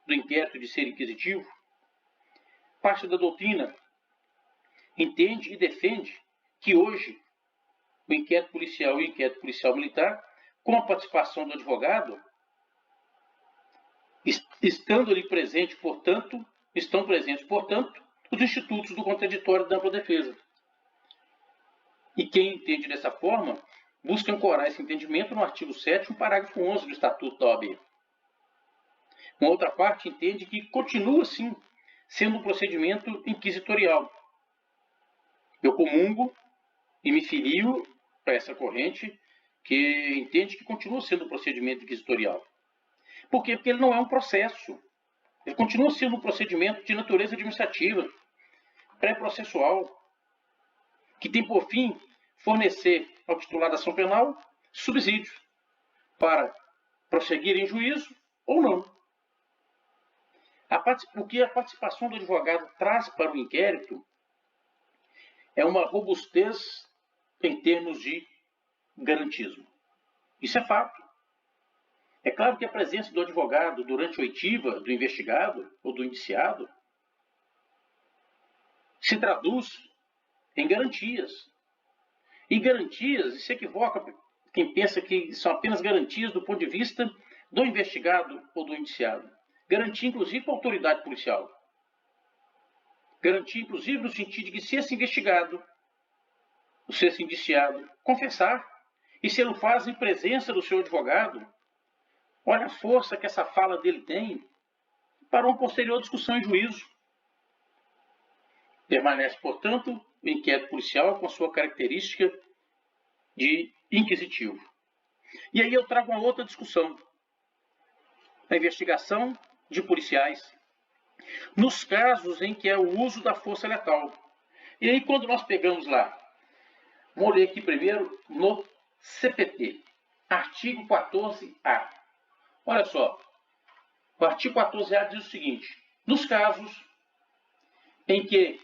do inquérito de ser inquisitivo? Parte da doutrina entende e defende que hoje o inquérito policial e o inquérito policial militar, com a participação do advogado, estando ali presente, portanto, estão presentes, portanto, os institutos do contraditório da ampla defesa. E quem entende dessa forma, busca ancorar esse entendimento no artigo 7º, parágrafo 11 do Estatuto da OAB. Uma outra parte entende que continua, sim, sendo um procedimento inquisitorial. Eu comungo e me filio para essa corrente que entende que continua sendo um procedimento inquisitorial. Por quê? Porque ele não é um processo. Ele continua sendo um procedimento de natureza administrativa, pré-processual, que tem por fim fornecer ao titular da ação penal subsídios para prosseguir em juízo ou não. O que a participação do advogado traz para o inquérito é uma robustez em termos de garantismo. Isso é fato. É claro que a presença do advogado durante a oitiva do investigado ou do indiciado se traduz em garantias. E garantias, e se equivoca quem pensa que são apenas garantias do ponto de vista do investigado ou do indiciado. Garantia, inclusive, para a autoridade policial. Garantia, inclusive, no sentido de que se esse investigado, se esse indiciado, confessar, e se ele o faz em presença do seu advogado, olha a força que essa fala dele tem para uma posterior discussão em juízo. Permanece, portanto, o inquérito policial com sua característica de inquisitivo. E aí eu trago uma outra discussão. A investigação de policiais nos casos em que é o uso da força letal. E aí quando nós pegamos lá, vamos ler aqui primeiro no CPT, artigo 14A. Olha só, o artigo 14A diz o seguinte: nos casos em que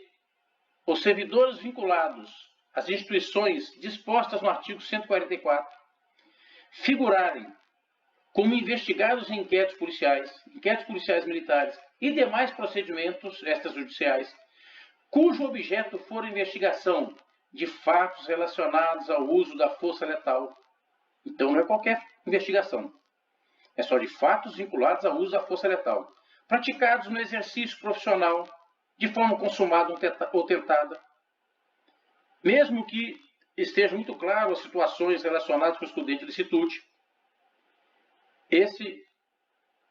os servidores vinculados às instituições dispostas no artigo 144 figurarem como investigados em inquéritos policiais militares e demais procedimentos extrajudiciais, cujo objeto for a investigação de fatos relacionados ao uso da força letal. Então não é qualquer investigação, é só de fatos vinculados ao uso da força letal, praticados no exercício profissional, de forma consumada ou tentada, mesmo que esteja muito claro as situações relacionadas com o excludente de licitude, esse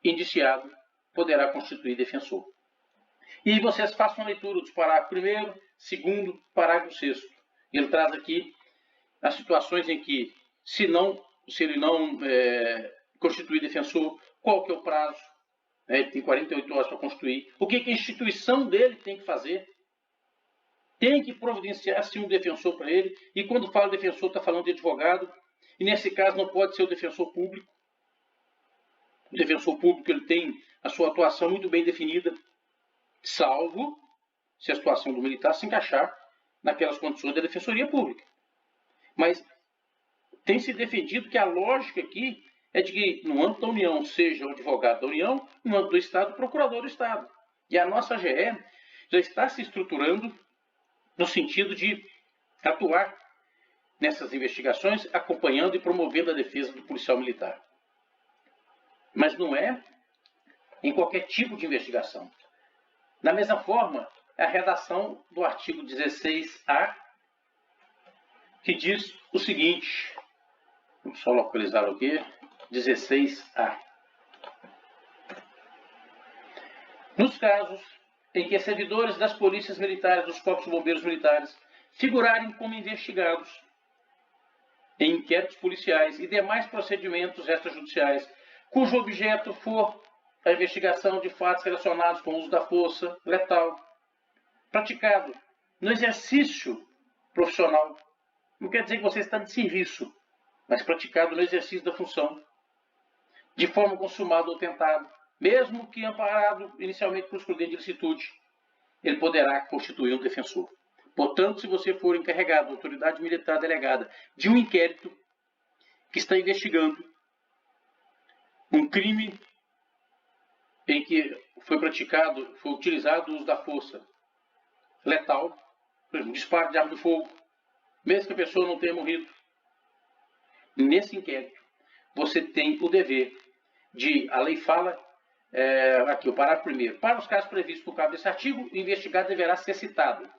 indiciado poderá constituir defensor. E vocês façam a leitura dos parágrafos 1º, 2º, parágrafo 6º. Ele traz aqui as situações em que, se ele não constituir defensor, qual que é o prazo, ele tem 48 horas para constituir, o que a instituição dele tem que fazer, tem que providenciar sim um defensor para ele, e quando fala defensor está falando de advogado, e nesse caso não pode ser o defensor público. O defensor público ele tem a sua atuação muito bem definida, salvo se a situação do militar se encaixar naquelas condições da defensoria pública. Mas tem se defendido que a lógica aqui é de que no âmbito da União seja o advogado da União, no âmbito do Estado, o procurador do Estado. E a nossa AGE já está se estruturando no sentido de atuar nessas investigações, acompanhando e promovendo a defesa do policial militar. Mas não é em qualquer tipo de investigação. Da mesma forma, é a redação do artigo 16A, que diz o seguinte, vamos só localizar aqui, 16A. Nos casos em que servidores das polícias militares, dos corpos de bombeiros militares, figurarem como investigados em inquéritos policiais e demais procedimentos extrajudiciais, cujo objeto for a investigação de fatos relacionados com o uso da força letal, praticado no exercício profissional. Não quer dizer que você está de serviço, mas praticado no exercício da função, de forma consumada ou tentada, mesmo que amparado inicialmente por excludente de licitude, ele poderá constituir um defensor. Portanto, se você for encarregado, autoridade militar delegada, de um inquérito que está investigando um crime em que foi utilizado o uso da força letal, por exemplo, disparo de arma de fogo, mesmo que a pessoa não tenha morrido, nesse inquérito, você tem o dever de, a lei fala, aqui o parágrafo 1º, para os casos previstos no cabo desse artigo, o investigado deverá ser citado.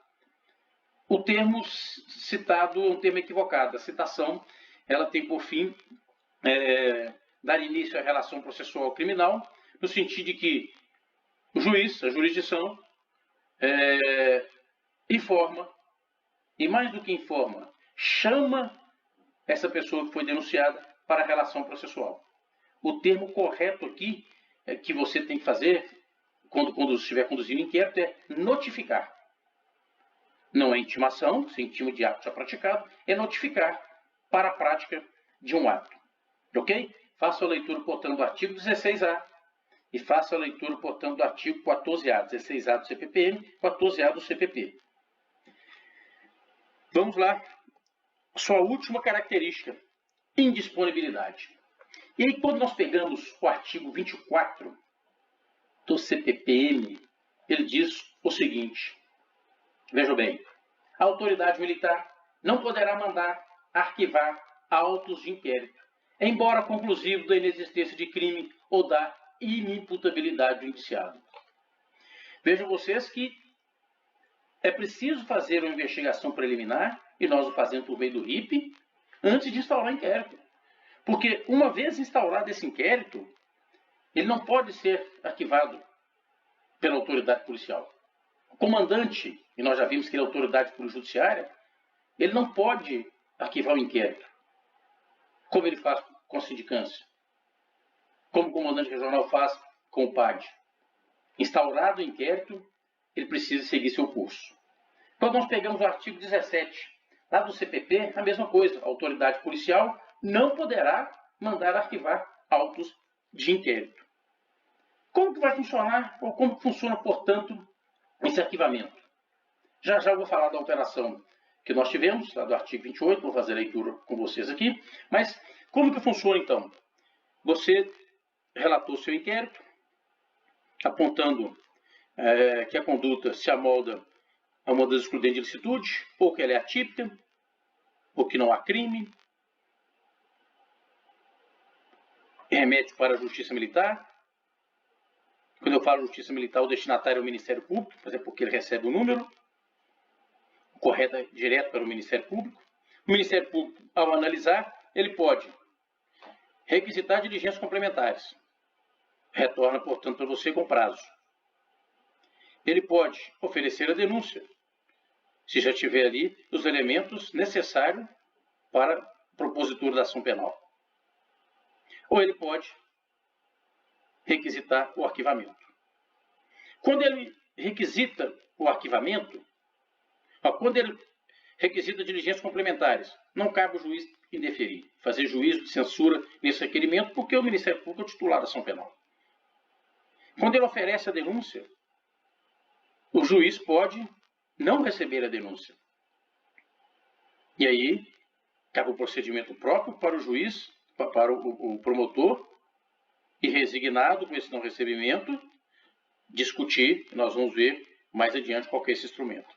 O termo citado é um termo equivocado. A citação ela tem por fim dar início à relação processual criminal, no sentido de que o juiz, a jurisdição, informa, e mais do que informa, chama essa pessoa que foi denunciada para a relação processual. O termo correto aqui, que você tem que fazer, quando estiver conduzindo o inquérito, é notificar. Não é intimação, se intima de ato já praticado, é notificar para a prática de um ato. Ok? Faça a leitura, portanto, do artigo 16A e faça a leitura, portanto, do artigo 14A, 16A do CPPM, 14A do CPP. Vamos lá. Sua última característica, indisponibilidade. E aí, quando nós pegamos o artigo 24 do CPPM, ele diz o seguinte, veja bem, a autoridade militar não poderá mandar arquivar autos de inquérito, embora conclusivo da inexistência de crime ou da inimputabilidade do indiciado. Vejam vocês que é preciso fazer uma investigação preliminar, e nós o fazemos por meio do RIP, antes de instaurar o inquérito. Porque, uma vez instaurado esse inquérito, ele não pode ser arquivado pela autoridade policial. O comandante, e nós já vimos que ele é autoridade judiciária, ele não pode arquivar o inquérito, como ele faz com a sindicância, como o comandante regional faz com o PAD. Instaurado o inquérito, ele precisa seguir seu curso. Então, nós pegamos o artigo 17, lá do CPP, a mesma coisa. A autoridade policial não poderá mandar arquivar autos de inquérito. Como que vai funcionar, ou como que funciona, portanto, esse arquivamento? Já já eu vou falar da alteração que nós tivemos, lá do artigo 28, vou fazer a leitura com vocês aqui. Mas como que funciona, então? Você relatou seu inquérito, apontando que a conduta se amolda a uma das excludentes de licitude, ou que ela é atípica, ou que não há crime, remete para a Justiça Militar. Quando eu falo Justiça Militar, o destinatário é o Ministério Público, mas é porque ele recebe o número, o correto é direto para o Ministério Público. O Ministério Público, ao analisar, ele pode requisitar diligências complementares. Retorna, portanto, para você com prazo. Ele pode oferecer a denúncia, se já tiver ali os elementos necessários para a propositura da ação penal. Ou ele pode requisitar o arquivamento. Quando ele requisita o arquivamento, quando ele requisita diligências complementares, não cabe o juiz indeferir, fazer juízo de censura nesse requerimento, porque o Ministério Público é o titular da ação penal. Quando ele oferece a denúncia, o juiz pode não receber a denúncia. E aí, cabe o procedimento próprio para o juiz, para o promotor, e resignado com esse não recebimento, discutir, nós vamos ver mais adiante qual é esse instrumento.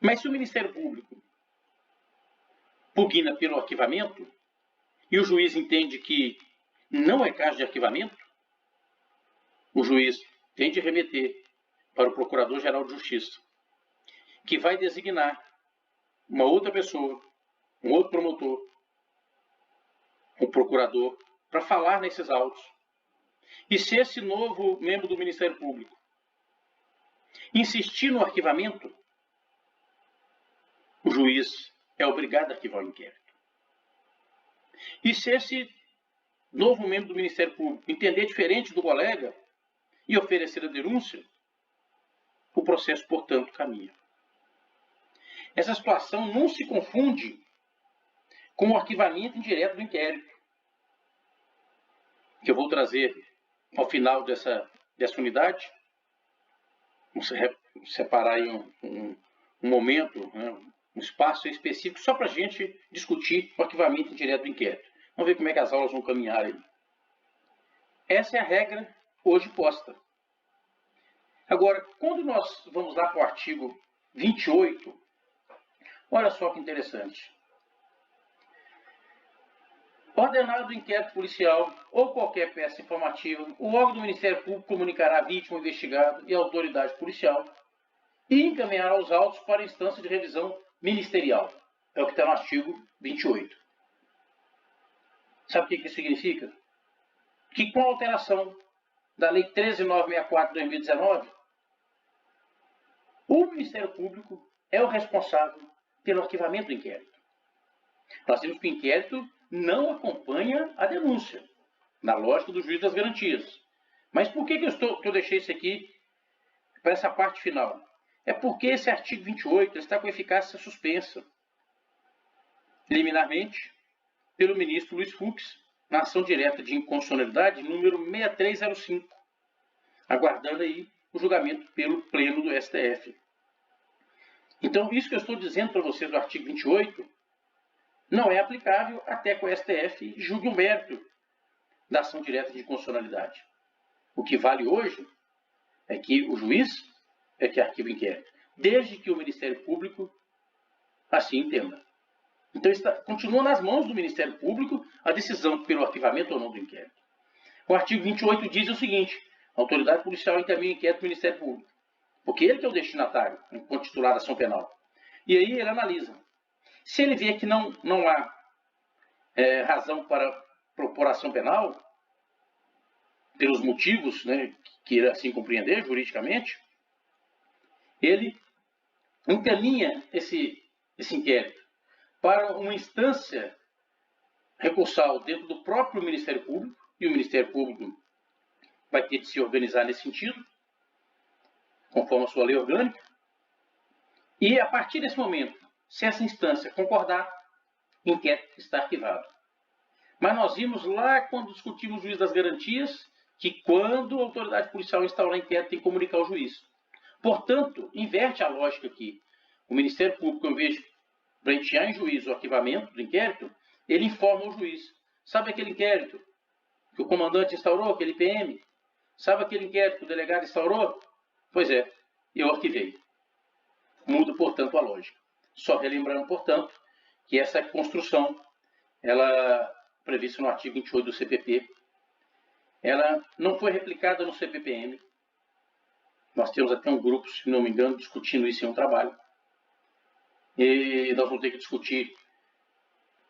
Mas se o Ministério Público pugna pelo arquivamento, e o juiz entende que não é caso de arquivamento, o juiz tem de remeter para o Procurador-Geral de Justiça, que vai designar uma outra pessoa, um outro promotor, um procurador, para falar nesses autos. E se esse novo membro do Ministério Público insistir no arquivamento, o juiz é obrigado a arquivar o inquérito. E se esse novo membro do Ministério Público entender diferente do colega e oferecer a denúncia, o processo, portanto, caminha. Essa situação não se confunde com o arquivamento indireto do inquérito, que eu vou trazer ao final dessa unidade. Vamos separar aí um momento, né, um espaço específico só para a gente discutir o arquivamento indireto do inquérito. Vamos ver como é que as aulas vão caminhar aí. Essa é a regra hoje posta. Agora, quando nós vamos lá para o artigo 28, olha só que interessante. Ordenado o inquérito policial ou qualquer peça informativa, o órgão do Ministério Público comunicará a vítima, o investigado e a autoridade policial e encaminhará os autos para a instância de revisão ministerial. É o que está no artigo 28. Sabe o que isso significa? Que com a alteração da Lei 13.964 de 2019, o Ministério Público é o responsável pelo arquivamento do inquérito. Nós temos que o inquérito não acompanha a denúncia, na lógica do juiz das garantias. Mas por que eu deixei isso aqui para essa parte final? É porque esse artigo 28 está com eficácia suspensa, liminarmente, pelo ministro Luiz Fux, na ação direta de inconstitucionalidade número 6305, aguardando aí o julgamento pelo pleno do STF. Então, isso que eu estou dizendo para vocês do artigo 28 não é aplicável até que o STF julgue o mérito da ação direta de inconstitucionalidade. O que vale hoje é que o juiz é que arquiva o inquérito, desde que o Ministério Público assim entenda. Então, continua nas mãos do Ministério Público a decisão pelo arquivamento ou não do inquérito. O artigo 28 diz o seguinte: a autoridade policial encaminha o inquérito do Ministério Público, porque ele que é o destinatário, enquanto titular da ação penal. E aí ele analisa. Se ele vê que não há razão para propor ação penal, pelos motivos, né, que ele assim compreender juridicamente, ele encaminha esse inquérito para uma instância recursal dentro do próprio Ministério Público, e o Ministério Público vai ter de se organizar nesse sentido, conforme a sua lei orgânica, e a partir desse momento, se essa instância concordar, o inquérito está arquivado. Mas nós vimos lá, quando discutimos o juiz das garantias, que quando a autoridade policial instaurar inquérito, tem que comunicar ao juiz. Portanto, inverte a lógica aqui. O Ministério Público, em vez de pleitear em juízo o arquivamento do inquérito, ele informa o juiz. Sabe aquele inquérito que o comandante instaurou, aquele PM? Sabe aquele inquérito que o delegado instaurou? Pois é, eu arquivei. Muda, portanto, a lógica. Só relembrando, portanto, que essa construção, ela prevista no artigo 28 do CPP, ela não foi replicada no CPPM. Nós temos até um grupo, se não me engano, discutindo isso em um trabalho. E nós vamos ter que discutir,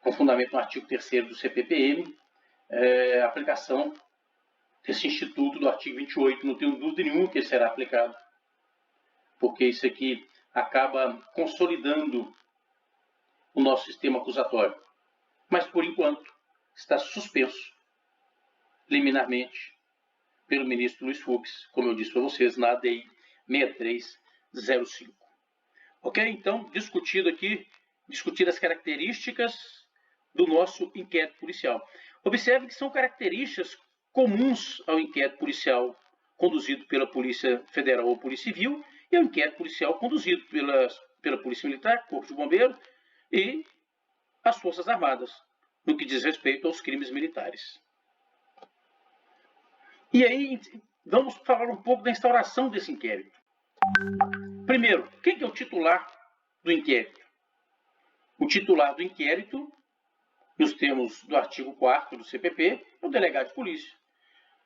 com fundamento no artigo 3º do CPPM, a aplicação desse instituto do artigo 28. Não tenho dúvida nenhuma que ele será aplicado, porque isso aqui acaba consolidando o nosso sistema acusatório. Mas, por enquanto, está suspenso liminarmente pelo ministro Luiz Fux, como eu disse para vocês, na ADI 6305. Ok? Então, discutir as características do nosso inquérito policial. Observe que são características comuns ao inquérito policial conduzido pela Polícia Federal ou Polícia Civil e ao inquérito policial conduzido pela Polícia Militar, Corpo de Bombeiros e as Forças Armadas, no que diz respeito aos crimes militares. E aí, vamos falar um pouco da instauração desse inquérito. Primeiro, quem é o titular do inquérito? O titular do inquérito, nos termos do artigo 4º do CPP, é o delegado de polícia.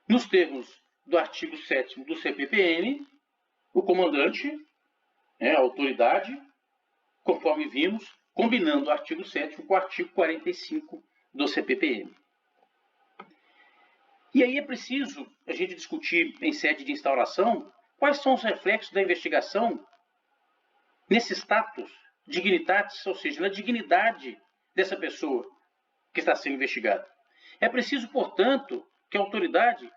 Nos termos do artigo 7º do CPPM, o comandante, a autoridade, conforme vimos, combinando o artigo 7º com o artigo 45 do CPPM. E aí é preciso a gente discutir em sede de instauração quais são os reflexos da investigação nesse status dignitatis, ou seja, na dignidade dessa pessoa que está sendo investigada. É preciso, portanto, que a autoridade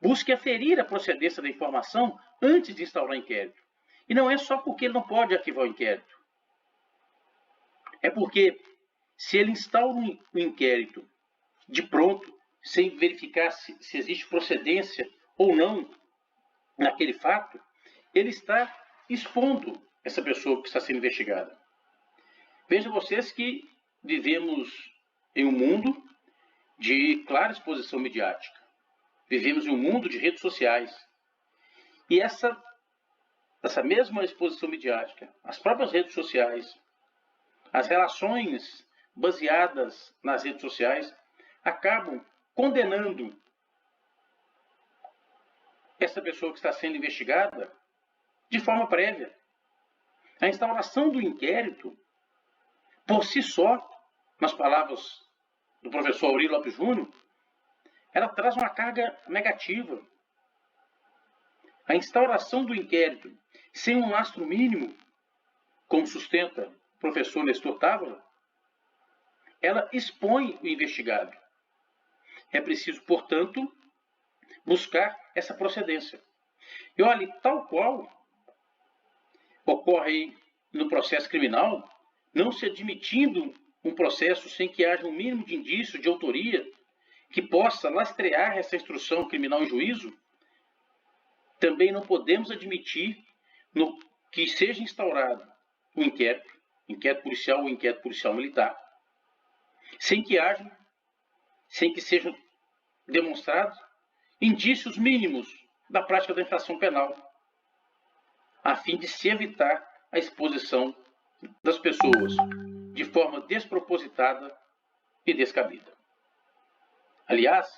busque aferir a procedência da informação antes de instaurar o inquérito. E não é só porque ele não pode arquivar o inquérito. É porque, se ele instaura um inquérito de pronto, sem verificar se existe procedência ou não naquele fato, ele está expondo essa pessoa que está sendo investigada. Vejam vocês que vivemos em um mundo de clara exposição midiática. Vivemos em um mundo de redes sociais. E essa mesma exposição midiática, as próprias redes sociais, as relações baseadas nas redes sociais, acabam condenando essa pessoa que está sendo investigada de forma prévia. A instauração do inquérito, por si só, nas palavras do professor Aurélio Lopes Júnior, ela traz uma carga negativa. A instauração do inquérito, sem um lastro mínimo, como sustenta o professor Nestor Távola, ela expõe o investigado. É preciso, portanto, buscar essa procedência. E olha, tal qual ocorre no processo criminal, não se admitindo um processo sem que haja um mínimo de indício de autoria que possa lastrear essa instrução criminal em juízo, também não podemos admitir que seja instaurado o inquérito policial ou inquérito policial militar, sem que sejam demonstrados indícios mínimos da prática da infração penal, a fim de se evitar a exposição das pessoas de forma despropositada e descabida. Aliás,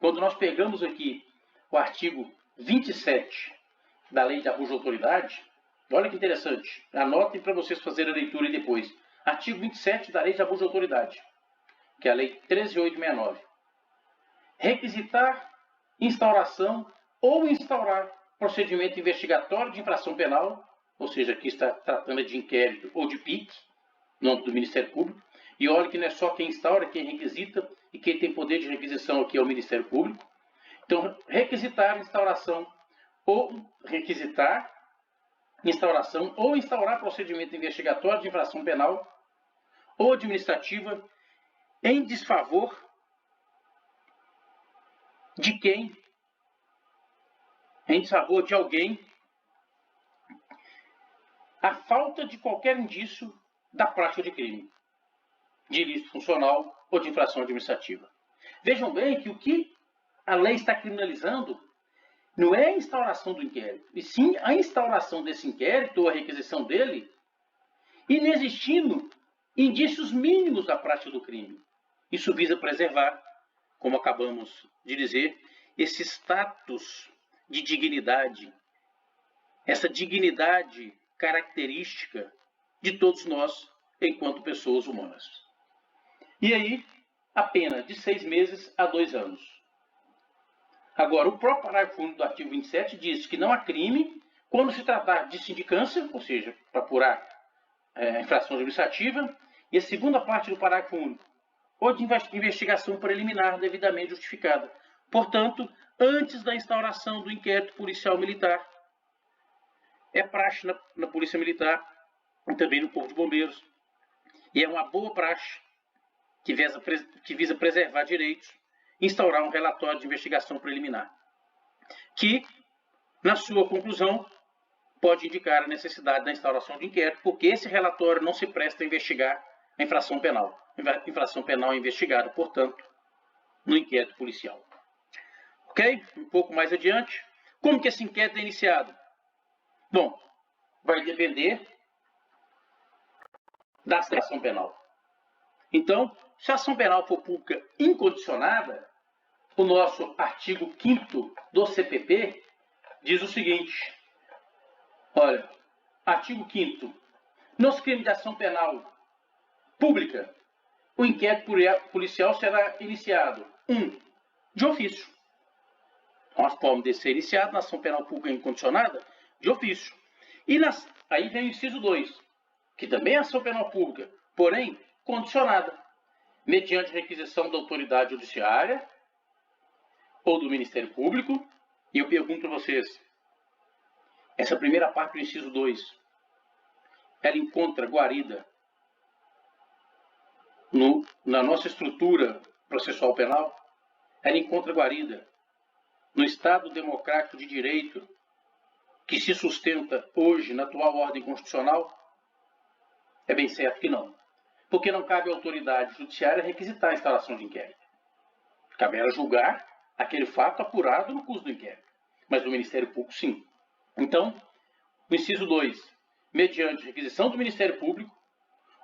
quando nós pegamos aqui o artigo 27 da Lei de Abuso de Autoridade, olha que interessante, anotem para vocês fazerem a leitura depois. Artigo 27 da Lei de Abuso de Autoridade, que é a Lei 13.869. Requisitar, instauração ou instaurar procedimento investigatório de infração penal, ou seja, aqui está tratando de inquérito ou de PIC, no âmbito do Ministério Público, e olha que não é só quem instaura, quem requisita, e quem tem poder de requisição aqui é o Ministério Público. Então, requisitar, instauração ou requisitar, instauração ou instaurar procedimento investigatório de infração penal ou administrativa em desfavor de quem? Em desfavor de alguém, a falta de qualquer indício da prática de crime, de ilícito funcional ou de infração administrativa. Vejam bem que o que a lei está criminalizando não é a instauração do inquérito, e sim a instauração desse inquérito ou a requisição dele, inexistindo indícios mínimos da prática do crime. Isso visa preservar, como acabamos de dizer, esse status de dignidade, essa dignidade característica de todos nós enquanto pessoas humanas. E aí, a pena de 6 meses a 2 anos. Agora, o próprio parágrafo único do artigo 27 diz que não há crime quando se tratar de sindicância, ou seja, para apurar infração administrativa, e a segunda parte do parágrafo único, ou de investigação preliminar devidamente justificada. Portanto, antes da instauração do inquérito policial militar. É praxe na Polícia Militar e também no Corpo de Bombeiros. E é uma boa praxe que visa preservar direitos, instaurar um relatório de investigação preliminar, que, na sua conclusão, pode indicar a necessidade da instauração de inquérito, porque esse relatório não se presta a investigar a infração penal. A infração penal é investigada, portanto, no inquérito policial. Ok? Um pouco mais adiante. Como que esse inquérito é iniciado? Bom, vai depender da ação penal. Então, se a ação penal for pública incondicionada, o nosso artigo 5º do CPP diz o seguinte. Olha, artigo 5º. Nos crimes de ação penal pública, o inquérito policial será iniciado, 1. De ofício. Então, as formas de ser iniciado na ação penal pública incondicionada, de ofício. E aí vem o inciso 2, que também é ação penal pública, porém condicionada, mediante requisição da autoridade judiciária ou do Ministério Público. E eu pergunto a vocês, essa primeira parte do inciso 2, ela encontra guarida na nossa estrutura processual penal? Ela encontra guarida no Estado democrático de direito que se sustenta hoje na atual ordem constitucional? É bem certo que não. Porque não cabe à autoridade judiciária requisitar a instalação de inquérito. Cabe a ela julgar aquele fato apurado no curso do inquérito. Mas do Ministério Público, sim. Então, o inciso 2, mediante requisição do Ministério Público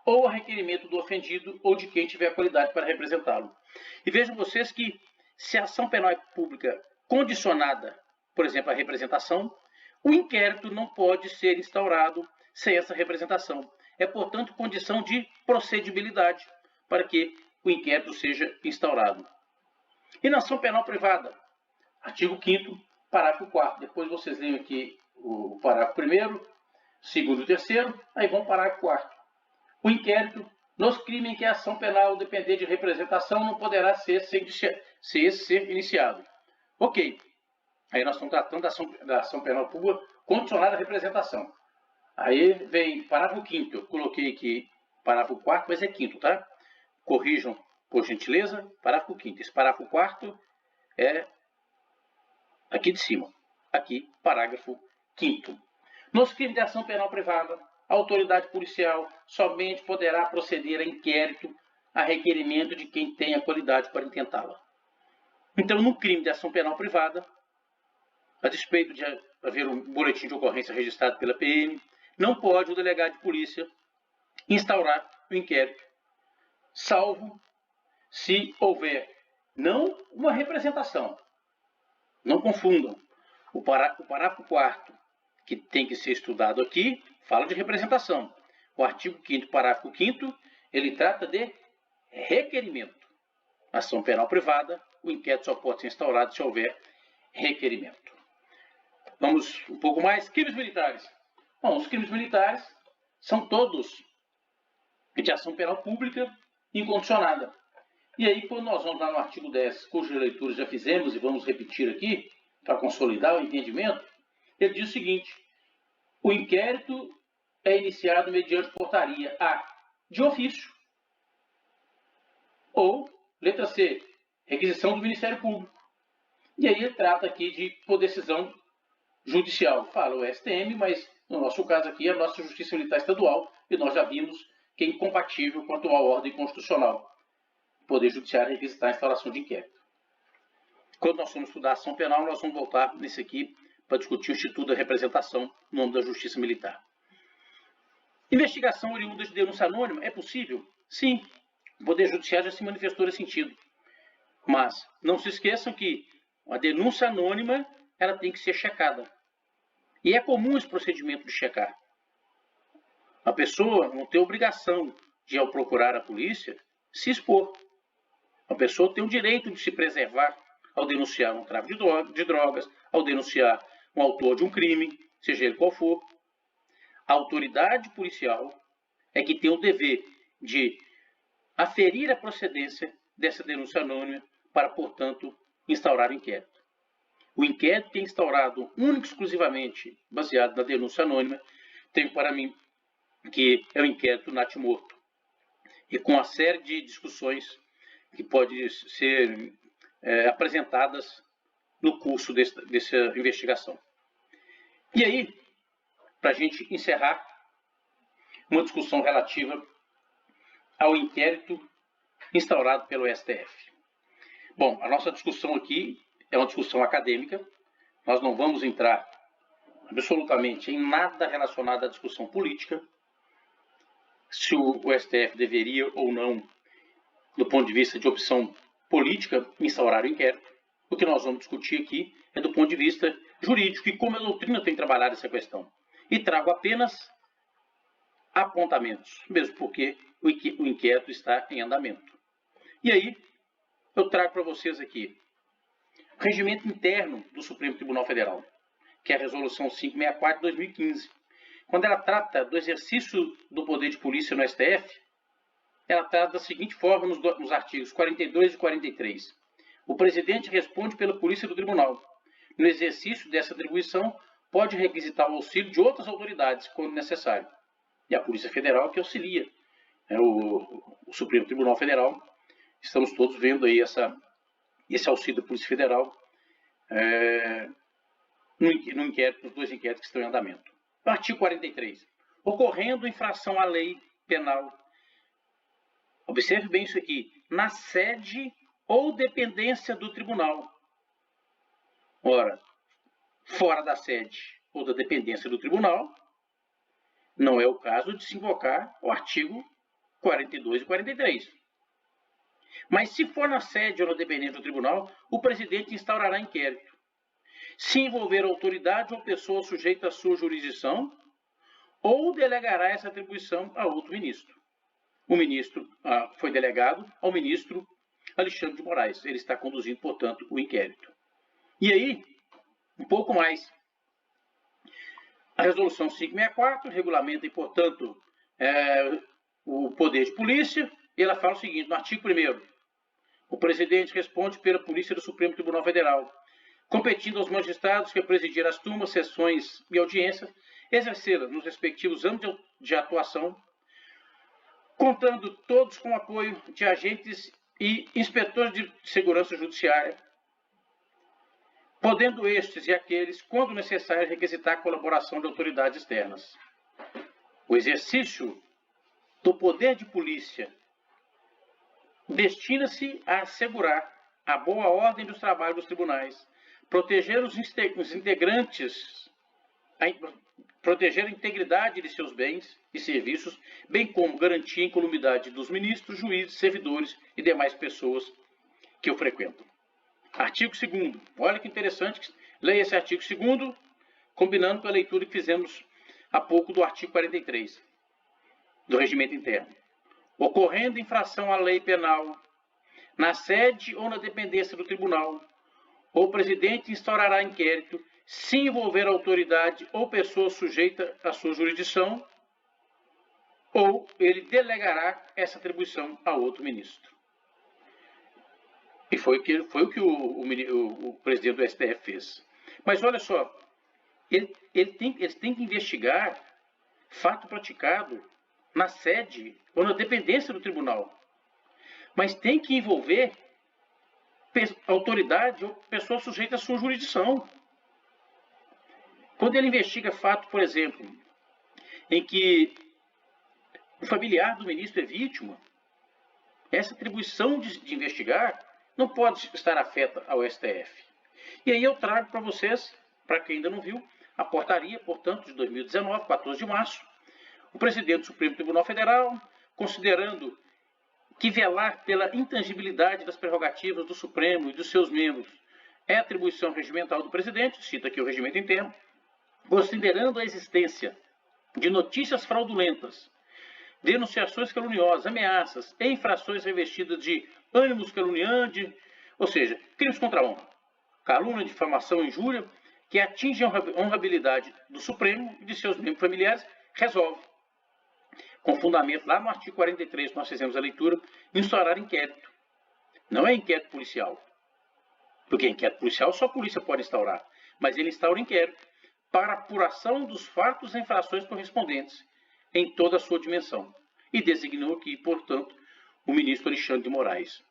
ou a requerimento do ofendido ou de quem tiver a qualidade para representá-lo. E vejam vocês que, se a ação penal é pública condicionada, por exemplo, à representação, o inquérito não pode ser instaurado sem essa representação. É, portanto, condição de procedibilidade para que o inquérito seja instaurado. E na ação penal privada, artigo 5º, parágrafo 4º. Depois vocês leem aqui o parágrafo 1º, 2º e 3º, aí vão para o parágrafo 4º. O inquérito, nos crimes em que a ação penal depender de representação, não poderá ser iniciado. Ok. Aí nós estamos tratando da ação penal pública condicionada à representação. Aí vem parágrafo 5º, eu coloquei aqui parágrafo 4º, mas é 5º, tá? Corrijam, por gentileza, parágrafo 5º. Esse parágrafo 4º é aqui de cima. Aqui, parágrafo 5º. Nos crimes de ação penal privada, a autoridade policial somente poderá proceder a inquérito a requerimento de quem tenha qualidade para intentá-la. Então, no crime de ação penal privada, a despeito de haver um boletim de ocorrência registrado pela PM, não pode o delegado de polícia instaurar o inquérito, salvo se houver não uma representação. Não confundam. O parágrafo 4º, que tem que ser estudado aqui, fala de representação. O artigo 5º, parágrafo 5º, ele trata de requerimento. Ação penal privada, o inquérito só pode ser instaurado se houver requerimento. Vamos um pouco mais. Crimes militares. Bom, os crimes militares são todos de ação penal pública incondicionada. E aí, quando nós vamos lá no artigo 10, cuja leitura já fizemos e vamos repetir aqui, para consolidar o entendimento, ele diz o seguinte: o inquérito é iniciado mediante portaria A, de ofício, ou, letra C, requisição do Ministério Público. E aí ele trata aqui de por decisão judicial. Fala o STM, mas no nosso caso aqui é a nossa Justiça Militar Estadual, e nós já vimos que é incompatível com a atual ordem constitucional. O Poder Judiciário requisitar a instauração de inquérito. Quando nós formos estudar a ação penal, nós vamos voltar nesse aqui para discutir o Instituto da Representação no nome da Justiça Militar. Investigação oriunda de denúncia anônima é possível? Sim. O Poder Judiciário já se manifestou nesse sentido. Mas não se esqueçam que a denúncia anônima ela tem que ser checada. E é comum esse procedimento de checar. A pessoa não tem obrigação de, ao procurar a polícia, se expor. A pessoa tem o direito de se preservar ao denunciar um tráfico de drogas, ao denunciar um autor de um crime, seja ele qual for. A autoridade policial é que tem o dever de aferir a procedência dessa denúncia anônima para, portanto, instaurar o inquérito. O inquérito que é instaurado único e exclusivamente baseado na denúncia anônima, tenho para mim que é o inquérito natimorto. E com uma série de discussões que podem ser apresentadas no curso dessa investigação. E aí, para a gente encerrar, uma discussão relativa ao inquérito instaurado pelo STF. Bom, a nossa discussão aqui é uma discussão acadêmica. Nós não vamos entrar absolutamente em nada relacionado à discussão política, se o STF deveria ou não, do ponto de vista de opção política, instaurar o inquérito. O que nós vamos discutir aqui é do ponto de vista jurídico e como a doutrina tem trabalhado essa questão. E trago apenas apontamentos, mesmo porque o inquérito está em andamento. E aí, eu trago para vocês aqui o regimento interno do Supremo Tribunal Federal, que é a Resolução 564 de 2015. Quando ela trata do exercício do poder de polícia no STF, ela trata da seguinte forma nos artigos 42 e 43. O presidente responde pela polícia do tribunal. No exercício dessa atribuição, pode requisitar o auxílio de outras autoridades, quando necessário. E a Polícia Federal que auxilia o Supremo Tribunal Federal. Estamos todos vendo aí esse auxílio da Polícia Federal no inquérito, nos dois inquéritos que estão em andamento. Artigo 43. Ocorrendo infração à lei penal, observe bem isso aqui, na sede ou dependência do tribunal. Ora, fora da sede ou da dependência do tribunal, não é o caso de se invocar o artigo 42 e 43. Mas se for na sede ou na dependência do tribunal, o presidente instaurará inquérito. Se envolver autoridade ou pessoa sujeita à sua jurisdição, ou delegará essa atribuição a outro ministro. O ministro foi delegado ao ministro Alexandre de Moraes. Ele está conduzindo, portanto, o inquérito. E aí, um pouco mais. A Resolução 564 regulamenta, e, portanto, o poder de polícia, e ela fala o seguinte, no artigo 1º, o presidente responde pela polícia do Supremo Tribunal Federal, competindo aos magistrados que presidir as turmas, sessões e audiências, exercê-las nos respectivos âmbitos de atuação, contando todos com o apoio de agentes e inspetores de segurança judiciária, podendo estes e aqueles, quando necessário, requisitar a colaboração de autoridades externas. O exercício do poder de polícia destina-se a assegurar a boa ordem dos trabalhos dos tribunais, proteger os integrantes proteger a integridade de seus bens e serviços, bem como garantir a incolumidade dos ministros, juízes, servidores e demais pessoas que o frequentam. Artigo 2º. Olha que interessante, leia esse artigo 2º, combinando com a leitura que fizemos há pouco do artigo 43 do Regimento Interno. Ocorrendo infração à lei penal, na sede ou na dependência do tribunal, o presidente instaurará inquérito se envolver autoridade ou pessoa sujeita à sua jurisdição, ou ele delegará essa atribuição a outro ministro. E foi o que o presidente do STF fez. Mas olha só, eles têm que investigar fato praticado na sede ou na dependência do tribunal. Mas tem que envolver autoridade ou pessoa sujeita à sua jurisdição. Quando ele investiga fato, por exemplo, em que o familiar do ministro é vítima, essa atribuição de investigar não pode estar afeta ao STF. E aí eu trago para vocês, para quem ainda não viu, a portaria, portanto, de 2019, 14 de março, o presidente do Supremo Tribunal Federal, considerando que velar pela intangibilidade das prerrogativas do Supremo e dos seus membros é atribuição regimental do presidente, cita aqui o regimento interno, considerando a existência de notícias fraudulentas, denunciações caluniosas, ameaças e infrações revestidas de ânimos caluniantes, ou seja, crimes contra a honra, calúnia, difamação, injúria, que atingem a honrabilidade do Supremo e de seus membros familiares, resolve, com fundamento lá no artigo 43, que nós fizemos a leitura, instaurar inquérito. Não é inquérito policial, porque inquérito policial só a polícia pode instaurar, mas ele instaura inquérito para apuração dos fatos e infrações correspondentes em toda a sua dimensão. E designou aqui, portanto, o ministro Alexandre de Moraes.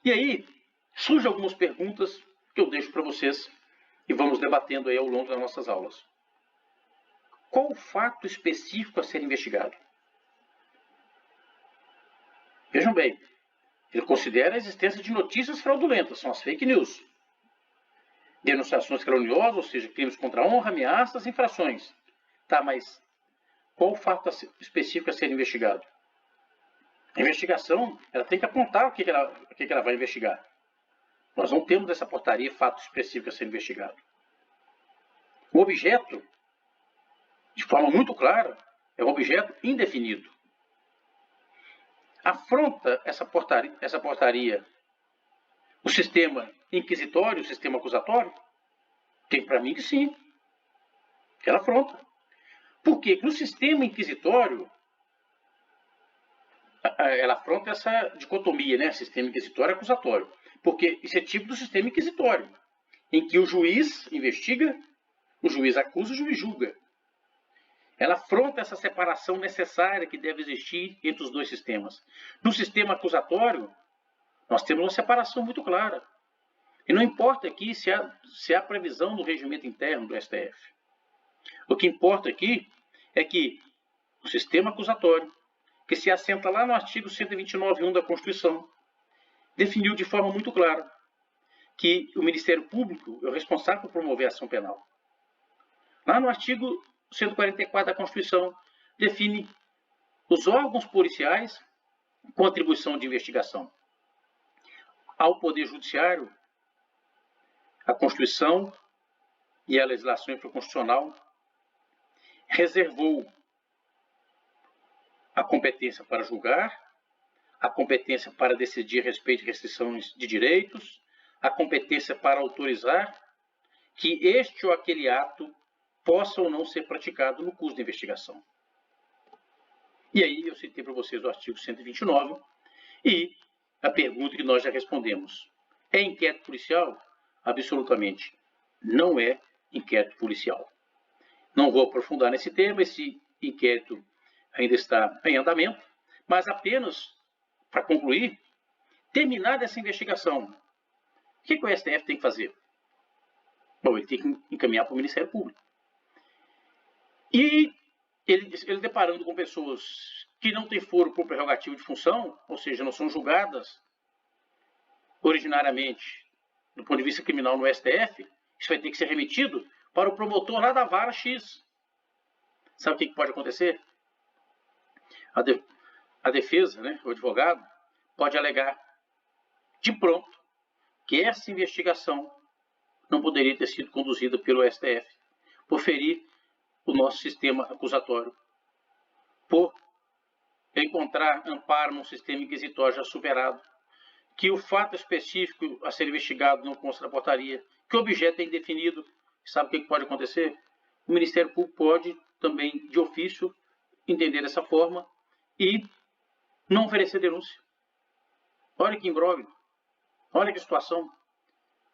E aí, surgem algumas perguntas que eu deixo para vocês e vamos debatendo aí ao longo das nossas aulas. Qual o fato específico a ser investigado? Vejam bem, ele considera a existência de notícias fraudulentas, são as fake news. Denunciações caluniosas, ou seja, crimes contra a honra, ameaças, infrações. Tá, mas qual o fato específico a ser investigado? A investigação, ela tem que apontar o que ela vai investigar. Nós não temos nessa portaria fato específico a ser investigado. O objeto, de forma muito clara, é um objeto indefinido. Afronta essa portaria o sistema inquisitório, o sistema acusatório? Tem para mim que sim. Ela afronta. Por quê? Porque no sistema inquisitório, ela afronta essa dicotomia, né? Sistema inquisitório e acusatório. Porque isso é tipo do sistema inquisitório, em que o juiz investiga, o juiz acusa, o juiz julga. Ela afronta essa separação necessária que deve existir entre os dois sistemas. No sistema acusatório, nós temos uma separação muito clara. E não importa aqui se há previsão no regimento interno do STF. O que importa aqui é que o sistema acusatório, que se assenta lá no artigo 129.1 da Constituição, definiu de forma muito clara que o Ministério Público é o responsável por promover a ação penal. Lá no artigo 144 da Constituição, define os órgãos policiais com atribuição de investigação. Ao Poder Judiciário, a Constituição e a legislação infraconstitucional reservou a competência para julgar, a competência para decidir a respeito de restrições de direitos, a competência para autorizar que este ou aquele ato possa ou não ser praticado no curso de investigação. E aí eu citei para vocês o artigo 129 e a pergunta que nós já respondemos. É inquérito policial? Absolutamente. Não é inquérito policial. Não vou aprofundar nesse tema, esse inquérito ainda está em andamento, mas apenas, para concluir, terminar essa investigação, o que o STF tem que fazer? Bom, ele tem que encaminhar para o Ministério Público. E ele deparando com pessoas que não têm foro por prerrogativa de função, ou seja, não são julgadas originariamente do ponto de vista criminal no STF, isso vai ter que ser remetido para o promotor lá da vara X, Sabe o que pode acontecer? A defesa, né, o advogado, pode alegar de pronto que essa investigação não poderia ter sido conduzida pelo STF, por ferir o nosso sistema acusatório, por encontrar amparo num sistema inquisitório já superado, que o fato específico a ser investigado não consta na portaria, que o objeto é indefinido. Sabe o que pode acontecer? O Ministério Público pode também, de ofício, entender dessa forma e não oferecer denúncia. Olha que imbróglio, olha que situação.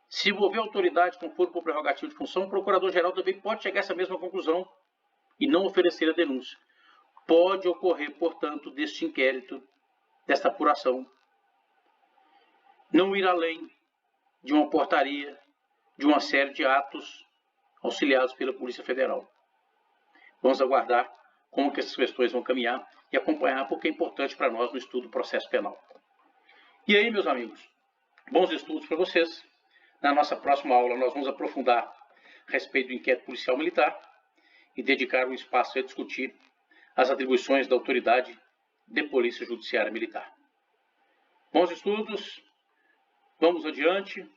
Se envolver autoridade com foro por prerrogativo de função, o procurador-geral também pode chegar a essa mesma conclusão e não oferecer a denúncia. Pode ocorrer, portanto, deste inquérito, desta apuração, não ir além de uma portaria, de uma série de atos auxiliados pela Polícia Federal. Vamos aguardar como que essas questões vão caminhar e acompanhar, porque é importante para nós no estudo do processo penal. E aí, meus amigos, bons estudos para vocês. Na nossa próxima aula, nós vamos aprofundar a respeito do inquérito policial militar e dedicar um espaço a discutir as atribuições da autoridade de Polícia Judiciária Militar. Bons estudos, vamos adiante.